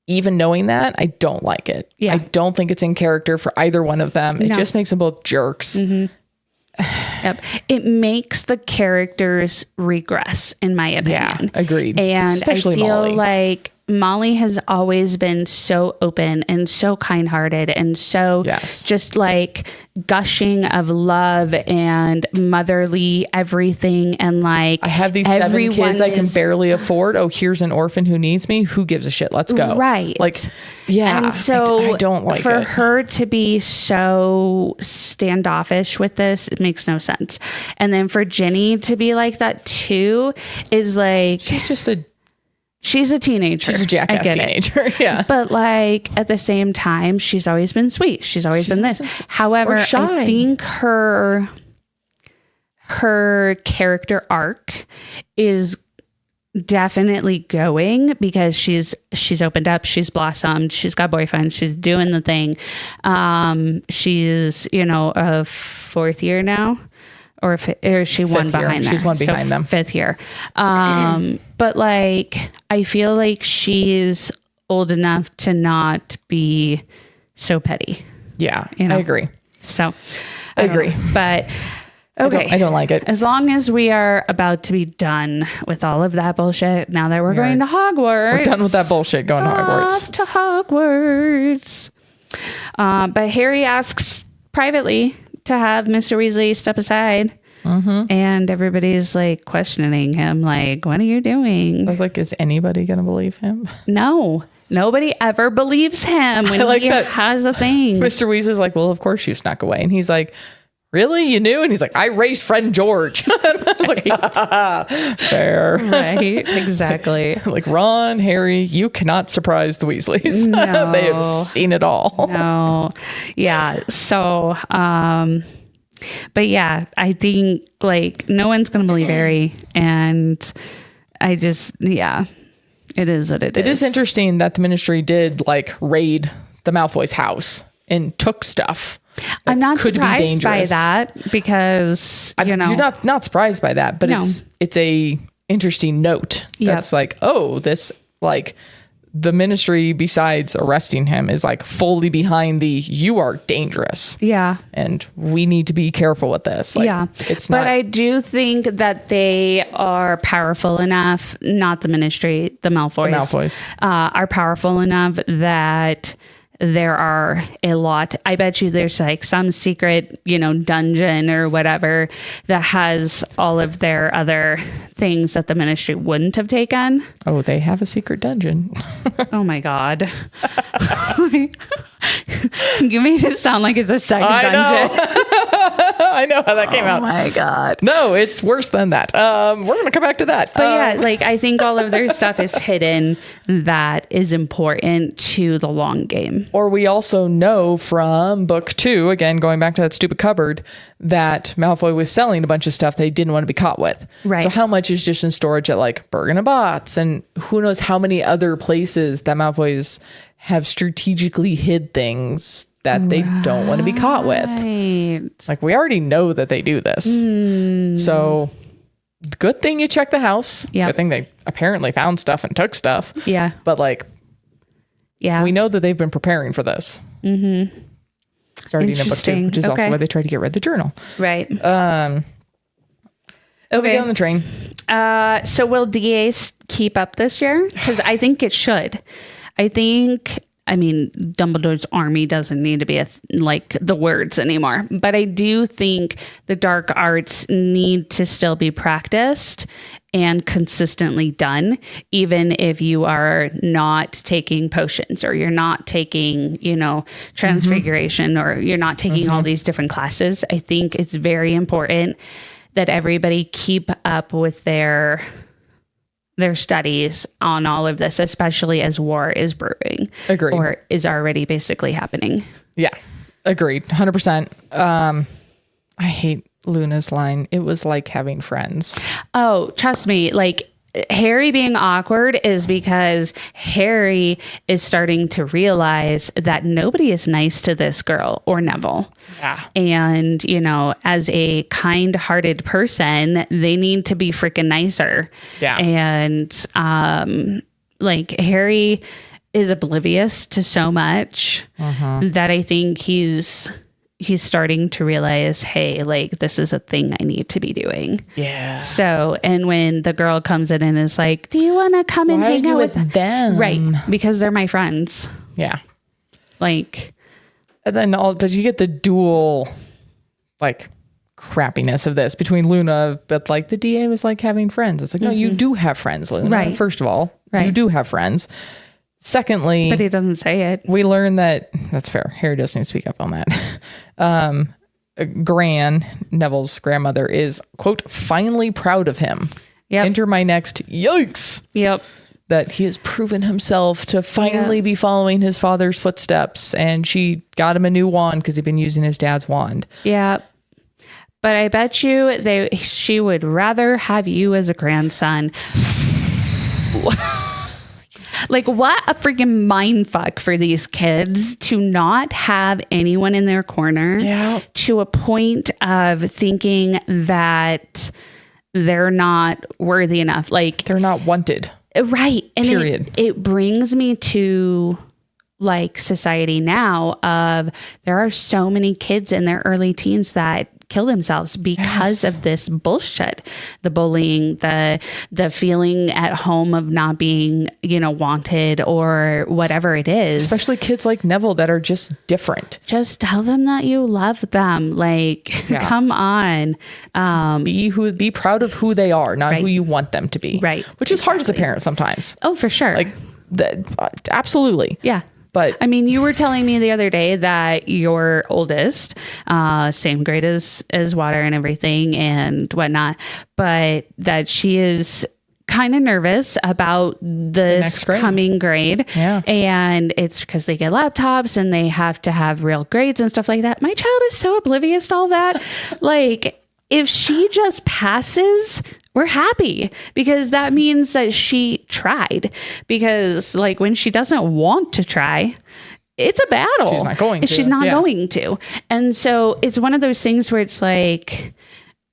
even knowing that, I don't like it. Yeah. I don't think it's in character for either one of them. It just makes them both jerks. Yep. It makes the characters regress, in my opinion. Yeah, agreed. And especially I feel Molly. like Molly has always been so open and so kind-hearted and so just gushing of love and motherly everything. And I have these 7 kids I can barely afford. Oh, here's an orphan who needs me. Who gives a shit? Let's go. Right. And so I don't like for it. her to be so standoffish with this, it makes no sense. And then for Ginny to be like that too is she's a teenager. She's a jackass teenager. Yeah. But at the same time, she's always been sweet. She's always been this. However, I think her character arc is definitely going because she's opened up, she's blossomed, she's got boyfriend, she's doing the thing. She's, a 4th year now. Or is she one behind them? She's one behind them. 5th year. But I feel like she's old enough to not be so petty. Yeah, I agree. So I agree. But okay. I don't like it. As long as we are about to be done with all of that bullshit, now that we're going to Hogwarts. We're done with that bullshit going to Hogwarts. Off to Hogwarts. But Harry asks privately to have Mr. Weasley step aside. And everybody's questioning him, what are you doing? I was is anybody going to believe him? No, nobody ever believes him when he has a thing. Mr. Weasley's well, of course you snuck away. And he's really? You knew? And he's I raised friend George. I was fair. Right, exactly. Ron, Harry, you cannot surprise the Weasleys. No. They have seen it all. No. Yeah. So, but yeah, I think no one's going to believe Harry. And I just, it is what it is. It is interesting that the ministry did raid the Malfoy's house and took stuff. I'm not surprised by that because, you're not surprised by that, but No. it's a interesting note. That's like, oh, this, like, the ministry, besides arresting him, is like fully behind you are dangerous. Yeah. And we need to be careful with this. Like, it's not. But I do think that they are powerful enough, not the ministry, the Malfoys. Are powerful enough that there are a lot. I bet you there's like some secret, dungeon or whatever that has all of their other things that the ministry wouldn't have taken. Oh, they have a secret dungeon. Oh my God. You made it sound like it's a sex dungeon. I know how that came out. Oh my God. No, it's worse than that. We're going to come back to that. But I think all of their stuff is hidden that is important to the long game. Or we also know from book 2, again, going back to that stupid cupboard, that Malfoy was selling a bunch of stuff they didn't want to be caught with. Right. So how much is just in storage at like Bergen and Bots, and who knows how many other places that Malfoy's have strategically hid things that they don't want to be caught with. Right. Like, we already know that they do this. So good thing you checked the house. Yep. Good thing they apparently found stuff and took stuff. Yeah. But like, we know that they've been preparing for this. Mm-hmm. Starting in book 2, which is also why they tried to get rid of the journal. Right. So we get on the train. So will DA keep up this year? Because I think it should. Dumbledore's army doesn't need to be like the words anymore, but I do think the dark arts need to still be practiced and consistently done, even if you are not taking potions or you're not taking, transfiguration or you're not taking all these different classes. I think it's very important that everybody keep up with their studies on all of this, especially as war is brewing. Agreed. Or is already basically happening. Yeah. Agreed. 100%. I hate Luna's line. It was like having friends. Oh, trust me. Like, Harry being awkward is because Harry is starting to realize that nobody is nice to this girl or Neville. Yeah. And, as a kind-hearted person, they need to be freaking nicer. Yeah. And, Harry is oblivious to so much that I think he's starting to realize, hey, like, this is a thing I need to be doing. Yeah. So, and when the girl comes in and is like, do you want to come and hang out with them? Right. Because they're my friends. Yeah. Like, and then but you get the dual, like, crappiness of this between Luna, but like the DA was like having friends. It's like, no, you do have friends, Luna. Right. First of all, right. You do have friends. Secondly, but he doesn't say it. We learn that's fair. Harry does need to speak up on that. Gran, Neville's grandmother, is, quote, finally proud of him. Yep. Enter my next yikes. Yep. That he has proven himself to finally be following his father's footsteps, and she got him a new wand because he'd been using his dad's wand. Yeah. But I bet you she would rather have you as a grandson. Like, what a freaking mind fuck for these kids to not have anyone in their corner to a point of thinking that they're not worthy enough. Like, they're not wanted. Right. And period. It brings me to like society now of there are so many kids in their early teens that kill themselves because of this bullshit, the bullying, the feeling at home of not being, wanted or whatever it is. Especially kids like Neville that are just different. Just tell them that you love them. Like, come on. Be proud of who they are, not who you want them to be. Right. Which is hard as a parent sometimes. Oh, for sure. Like, absolutely. Yeah. But I mean, you were telling me the other day that your oldest, same grade as Water and everything and whatnot, but that she is kind of nervous about this coming grade. Yeah. And it's because they get laptops and they have to have real grades and stuff like that. My child is so oblivious to all that. Like, if she just passes, we're happy because that means that she tried. Because like when she doesn't want to try, it's a battle. She's not going to. She's not Yeah. going to. And so it's one of those things where it's like,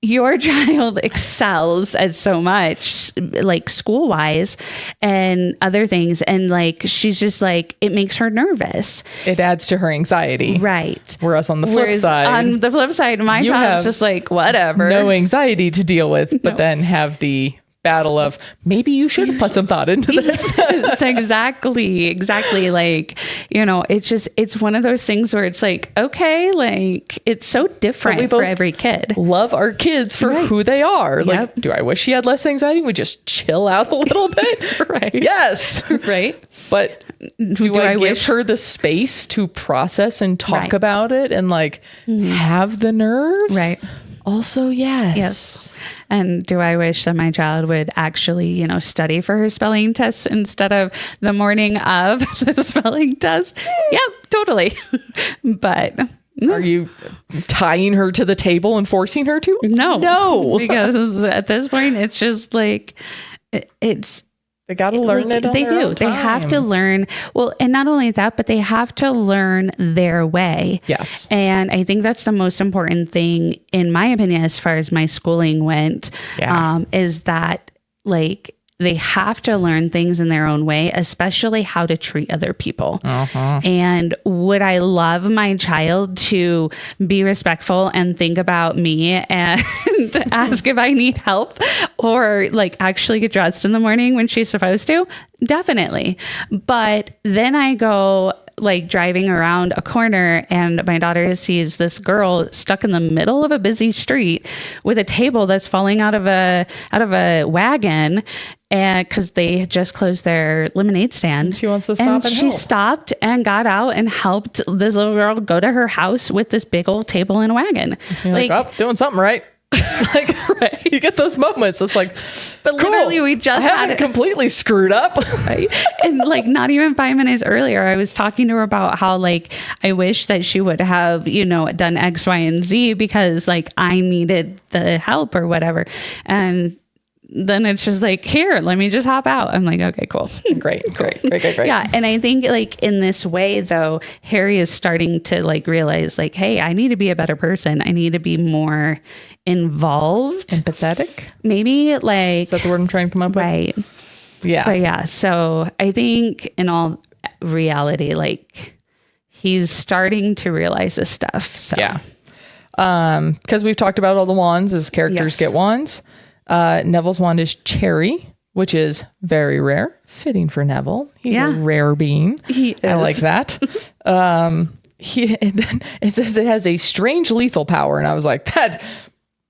your child excels at so much, like school wise and other things. And like, she's just like, it makes her nervous. It adds to her anxiety. Right. Whereas on the flip side, my you child's have just like, whatever. no anxiety to deal with, but then have the battle of maybe you should have put some thought into this. Yes, exactly. Like, it's one of those things where it's like, okay, like it's so different for every kid. Love our kids for who they are. Like, do I wish she had less anxiety? We just chill out a little bit. Right. Yes. Right. But do I give her the space to process and talk about it and like have the nerves? Right. Also, yes. Yes. And do I wish that my child would actually, study for her spelling test instead of the morning of the spelling test? Yep, totally. But are you tying her to the table and forcing her to? No. Because at this point, it's just like, it's... They got to learn it on They their do. own They have time. to learn. Well, and not only that, but they have to learn their way. Yes. And I think that's the most important thing, in my opinion, as far as my schooling went, is that like they have to learn things in their own way, especially how to treat other people. And would I love my child to be respectful and think about me and ask if I need help or like actually get dressed in the morning when she's supposed to? Definitely. But then I go like driving around a corner and my daughter sees this girl stuck in the middle of a busy street with a table that's falling out of a wagon, and because they had just closed their lemonade stand. She wants to stop and she help. stopped and got out and helped this little girl go to her house with this big old table and a wagon. You're like, oh, doing something right. Like, you get those moments. It's like, but cool. literally we just I had haven't it. completely screwed up. Right? And like not even 5 minutes earlier, I was talking to her about how like I wish that she would have, done X, Y, and Z because like I needed the help or whatever. And then it's just like, here, let me just hop out. I'm like, okay, cool. Great. Yeah. And I think like in this way though, Harry is starting to like realize like, hey, I need to be a better person. I need to be more involved. Empathetic? Maybe like, Is that the word I'm trying to come up with? right. Yeah. But yeah, so I think in all reality, like he's starting to realize this stuff. So Yeah. Because we've talked about all the wands as characters get wands. Neville's wand is cherry, which is very rare, fitting for Neville. He's a rare being. He I is. like that. It says it has a strange lethal power, and I was like, that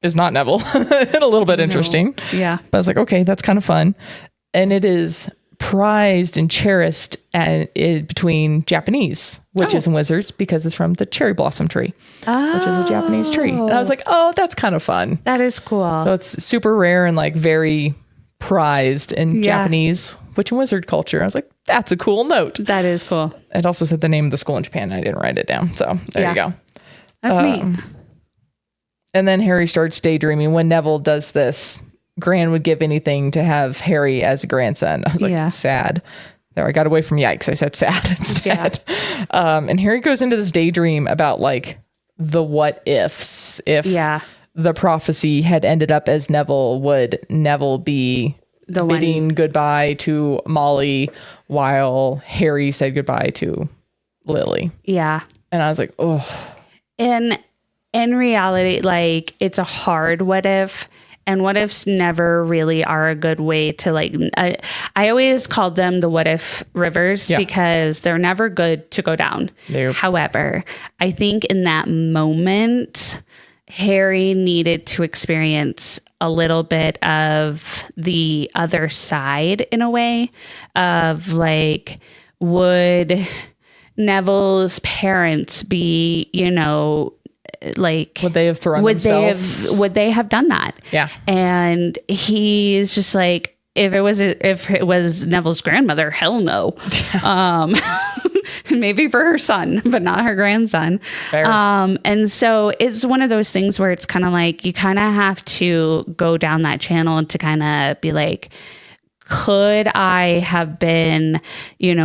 is not Neville. And a little bit interesting. Yeah. But I was like, okay, that's kind of fun. And it is prized and cherished between Japanese witches and wizards because it's from the cherry blossom tree, which is a Japanese tree. And I was like, oh, that's kind of fun. That is cool. So it's super rare and like very prized in Japanese witch and wizard culture. I was like, that's a cool note. That is cool. It also said the name of the school in Japan. I didn't write it down. So there you go. That's neat. And then Harry starts daydreaming. When Neville does this, Gran would give anything to have Harry as a grandson. I was like, sad. There, I got away from yikes. I said sad instead. And Harry goes into this daydream about like the what ifs. If the prophecy had ended up as Neville, would Neville be bidding goodbye to Molly while Harry said goodbye to Lily? Yeah. And I was like, oh. In reality, like it's a hard what if. And what ifs never really are a good way to like, I always called them the what if rivers because they're never good to go down. Nope. However, I think in that moment, Harry needed to experience a little bit of the other side in a way of like, would Neville's parents be, like would they have thrown themselves? Would they have done that? Yeah. And he's just like, if it was Neville's grandmother, hell no. Maybe for her son, but not her grandson. Fair. And so it's one of those things where it's kind of like you kind of have to go down that channel to kind of be like, could I have been,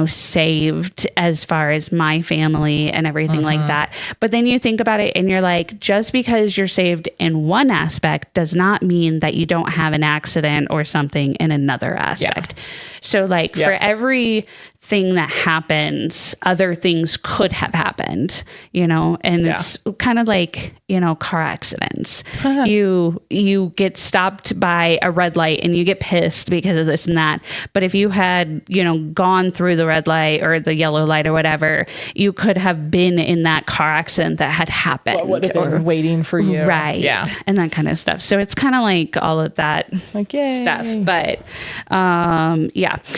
saved as far as my family and everything like that? But then you think about it and you're like, just because you're saved in one aspect does not mean that you don't have an accident or something in another aspect. So like for every thing that happens, other things could have happened, and it's kind of like, car accidents. You get stopped by a red light and you get pissed because of this and that. But if you had, gone through the red light or the yellow light or whatever, you could have been in that car accident that had happened. What would have been waiting for you. Right. Yeah. And that kind of stuff. So it's kind of like all of that stuff. But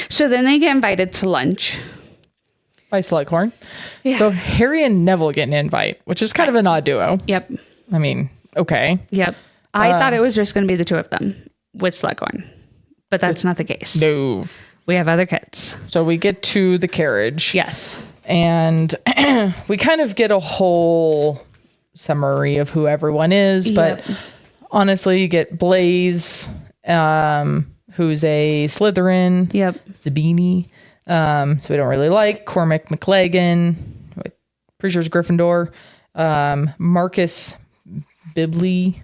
so then they get invited to lunch by Slughorn. Yeah. So Harry and Neville get an invite, which is kind of an odd duo. Yep. I mean, okay. Yep. I thought it was just going to be the two of them with Slughorn, but that's not the case. No. We have other kids. So we get to the carriage. Yes. And we kind of get a whole summary of who everyone is, but honestly, you get Blaze, who's a Slytherin. Yep. Zabini. So we don't really like Cormac McLagan, pretty sure it's Gryffindor, Marcus Bibley.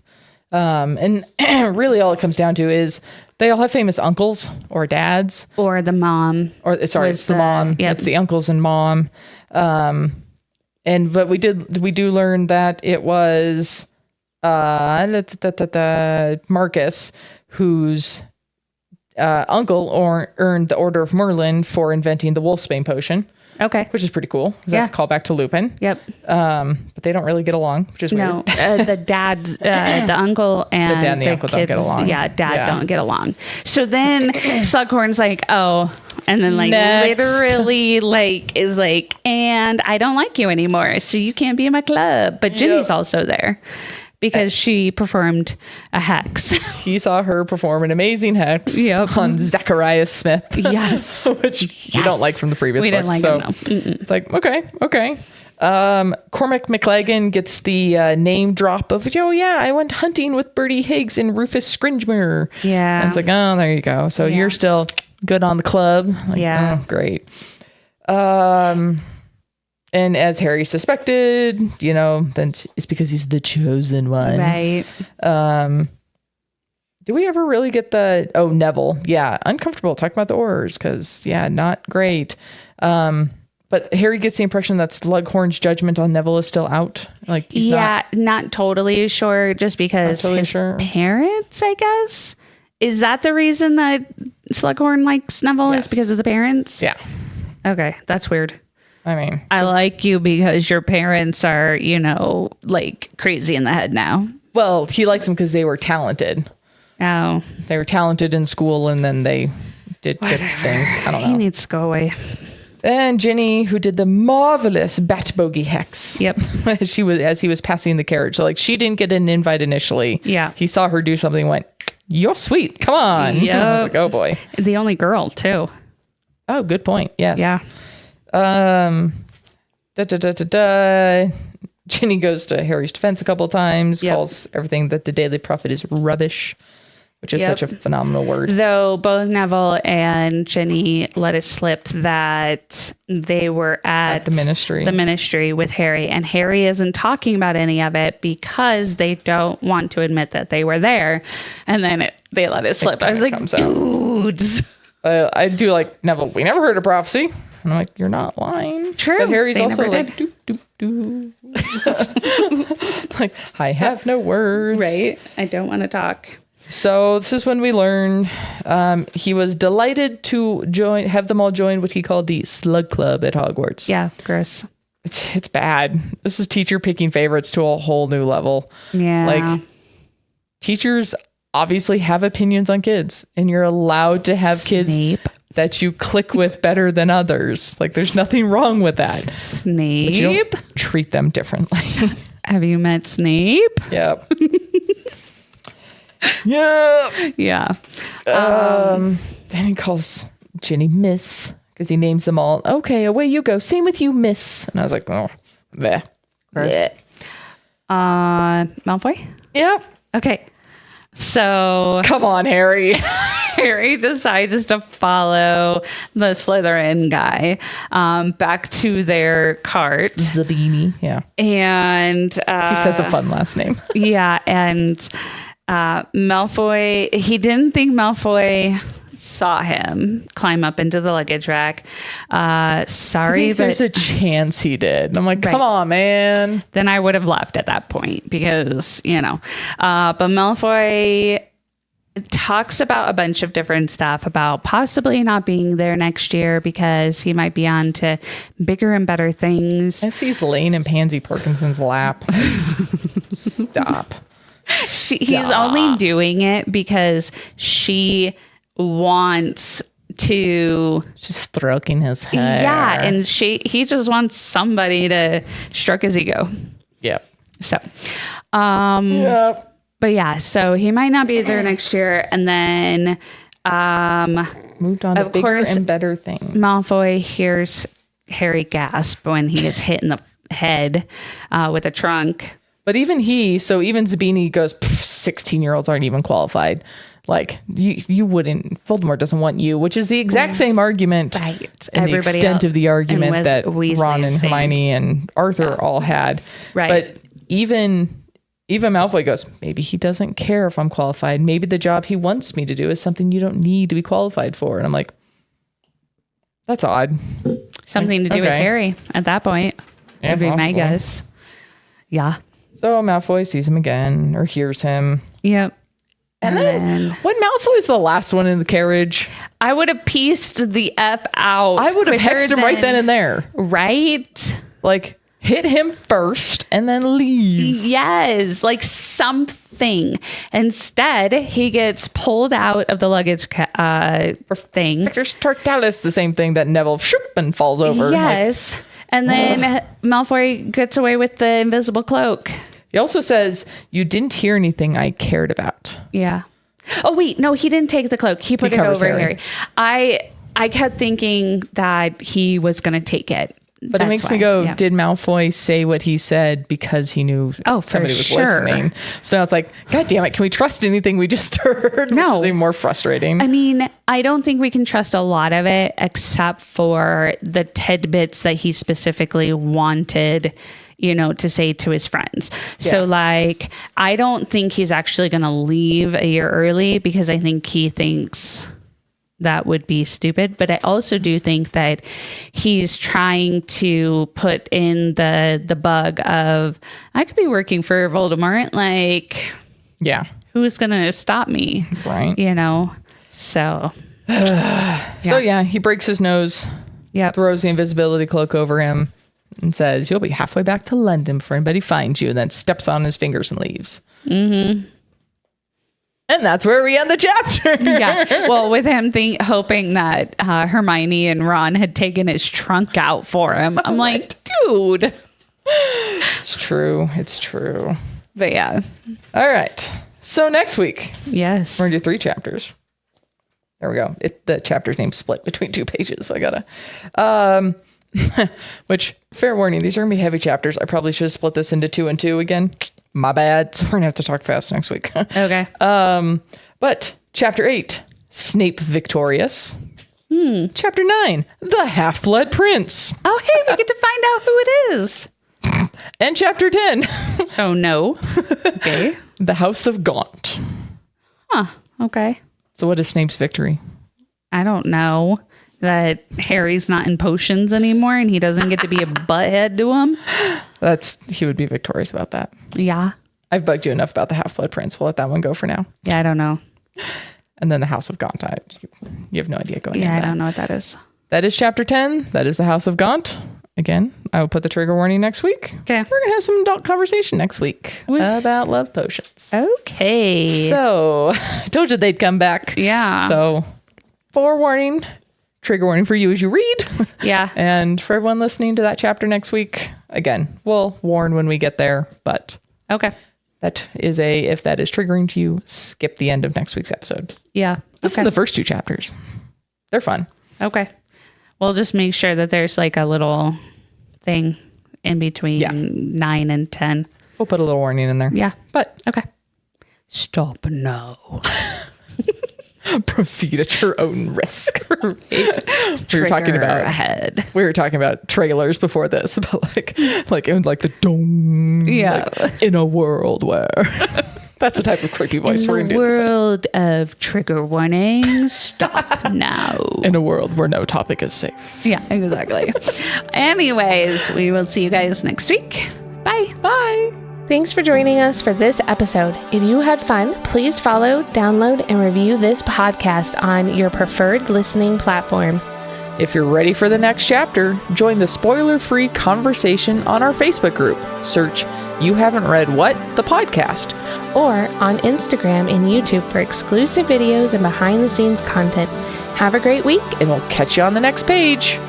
And really all it comes down to is they all have famous uncles or dads. Or the mom. Or sorry, it's the mom. Yep. It's the uncles and mom. But we do learn that it was Marcus whose uncle earned the Order of Merlin for inventing the Wolfsbane potion. Okay. Which is pretty cool. That's a callback to Lupin. Yep. But they don't really get along, which is weird. The dad, the uncle and the dad and the uncle kids, don't get along. Yeah, don't get along. So then Slughorn's like, oh, and then like literally like is like, and I don't like you anymore, so you can't be in my club. But Ginny's also there. Because she performed a hex. He saw her perform an amazing hex on Zachariah Smith. Yes. Which you don't like from the previous book. We didn't like him, no. It's like, okay. Cormac McLagan gets the name drop of, I went hunting with Bertie Higgs and Rufus Scrimgeour. Yeah. And it's like, oh, there you go. So you're still good on the club. Like, oh, great. And as Harry suspected, then it's because he's the chosen one. Right. Do we ever really get Neville? Yeah. Uncomfortable talking about the Aurors because, not great. But Harry gets the impression that Slughorn's judgment on Neville is still out. Like, he's not totally sure just because his parents, I guess. Is that the reason that Slughorn likes Neville is because of the parents? Yeah. Okay. That's weird. I mean, I like you because your parents are, like crazy in the head now. Well, he likes them because they were talented. Oh. They were talented in school and then they did good things. I don't know. He needs to go away. And Ginny, who did the marvelous bat bogey hex. Yep. as he was passing the carriage. So like she didn't get an invite initially. Yeah. He saw her do something and went, "You're sweet. Come on." Yeah. Like, oh boy. The only girl too. Oh, good point. Yes. Yeah. Ginny goes to Harry's defense a couple of times, calls everything that the Daily Prophet is rubbish, which is such a phenomenal word. Though both Neville and Ginny let it slip that they were at the ministry with Harry, and Harry isn't talking about any of it because they don't want to admit that they were there. And then they let it slip. I was like, dudes. I do like Neville. We never heard a prophecy. And I'm like, you're not lying. True. But Harry's also like, doop, doop, doop. Like, I have no words. Right. I don't want to talk. So this is when we learn he was delighted to have them all join what he called the Slug Club at Hogwarts. Yeah, gross. It's bad. This is teacher picking favorites to a whole new level. Yeah. Like, teachers obviously have opinions on kids, and you're allowed to have kids that you click with better than others. Like, there's nothing wrong with that. Snape. But you don't treat them differently. Have you met Snape? Yep. Yep. Yeah. Then he calls Ginny Miss because he names them all. Okay, away you go. Same with you, Miss. And I was like, oh, bleh. Bleh. Malfoy? Yep. Okay. So come on, Harry. Harry decides to follow the Slytherin guy back to their cart. Zabini. Yeah. And He says a fun last name. yeah, and Malfoy, he didn't think Malfoy saw him climb up into the luggage rack. Sorry, but there's a chance he did. And I'm like, come Right. on, man. then I would have left at that point because, but Malfoy talks about a bunch of different stuff about possibly not being there next year because he might be on to bigger and better things. I see he's laying in Pansy Parkinson's lap. Stop. He's only doing it because she wants to, She's stroking his hair. yeah, and he just wants somebody to stroke his ego. Yep. So, Yep. but yeah, so he might not be there next year. And then Moved on to Of bigger course, and better things. Malfoy hears Harry gasp when he gets hit in the head with a trunk. But even Zabini goes, 16-year-olds aren't even qualified. Like, you wouldn't, Voldemort doesn't want you, which is the exact same argument. Right. And the Everybody extent else- of the argument and that Weasley Ron and is saying. Hermione and Arthur all had. Right. But even Malfoy goes, maybe he doesn't care if I'm qualified. Maybe the job he wants me to do is something you don't need to be qualified for. And I'm like, that's odd. Something to do with Okay. Harry at that point. Yeah, Would be my possibly. guess. Yeah. So Malfoy sees him again or hears him. Yep. And then when Malfoy's the last one in the carriage, I would have pieced the F out. I would have quicker hexed him right then and there. Right? Like, hit him first and then leave. Yes, like something. Instead, he gets pulled out of the luggage thing. Victor's Tortalis, the same thing that Neville shoop and falls over. Yes. And then Malfoy gets away with the invisible cloak. He also says, you didn't hear anything I cared about. Yeah. Oh, wait. No, he didn't take the cloak. He put it covers over Harry. Harry. I kept thinking that he was going to take it. But it That's makes me why. go, Yeah. did Malfoy say what he said because he knew Oh, for somebody was sure. listening? So now it's like, God damn it, can we trust anything we just heard? No. Which is even more frustrating. I mean, I don't think we can trust a lot of it except for the tidbits that he specifically wanted, to say to his friends. So like, I don't think he's actually going to leave a year early because I think he thinks that would be stupid. But I also do think that he's trying to put in the bug of, I could be working for Voldemort. Like, Yeah. who's going to stop me? Right. So So yeah, he breaks his nose, yeah. throws the invisibility cloak over him, and says, you'll be halfway back to London before anybody finds you, and then steps on his fingers and leaves. Mm-hmm. And that's where we end the chapter. Yeah. Well, with him hoping that Hermione and Ron had taken his trunk out for him. I'm like, dude. It's true. It's true. But yeah. All right. So next week, Yes. we're going to do 3 chapters. There we go. The chapter's name split between 2 pages, so I gotta... which, fair warning, these are going to be heavy chapters. I probably should have split this into 2 and 2 again. My bad. So we're going to have to talk fast next week. Okay. But chapter 8, Snape victorious. Chapter 9, the Half-Blood Prince. Oh, hey, we get to find out who it is. And chapter 10, So no. Okay. the House of Gaunt. Huh. Okay. So what is Snape's victory? I don't know that Harry's not in potions anymore and he doesn't get to be a butthead to him. He would be victorious about that. Yeah. I've bugged you enough about the Half-Blood Prince. We'll let that one go for now. Yeah, I don't know. And then the House of Gaunt. You have no idea going Yeah, I into that. don't know what that is. That is chapter 10. That is the House of Gaunt. Again, I will put the trigger warning next week. Okay. We're going to have some adult conversation next week about love potions. Okay. So, I told you they'd come back. Yeah. So, forewarning, trigger warning for you as you read. Yeah. And for everyone listening to that chapter next week, again, we'll warn when we get there, but Okay. that is if that is triggering to you, skip the end of next week's episode. Yeah. This is the first 2 chapters. They're fun. Okay. We'll just make sure that there's like a little thing in between 9 and 10. We'll put a little warning in there. Yeah. But Okay. Stop now. Proceed at your own risk. Right. We were talking about ahead. We were talking about trailers before this, about like the dong. Yeah. Like, in a world where. That's the type of creepy voice we're going to do. In the world of trigger warnings, stop now. In a world where no topic is safe. Yeah, exactly. Anyways, we will see you guys next week. Bye. Bye. Thanks for joining us for this episode. If you had fun, please follow, download, and review this podcast on your preferred listening platform. If you're ready for the next chapter, join the spoiler-free conversation on our Facebook group. Search You Haven't Read What? The podcast. Or on Instagram and YouTube for exclusive videos and behind-the-scenes content. Have a great week. And we'll catch you on the next page.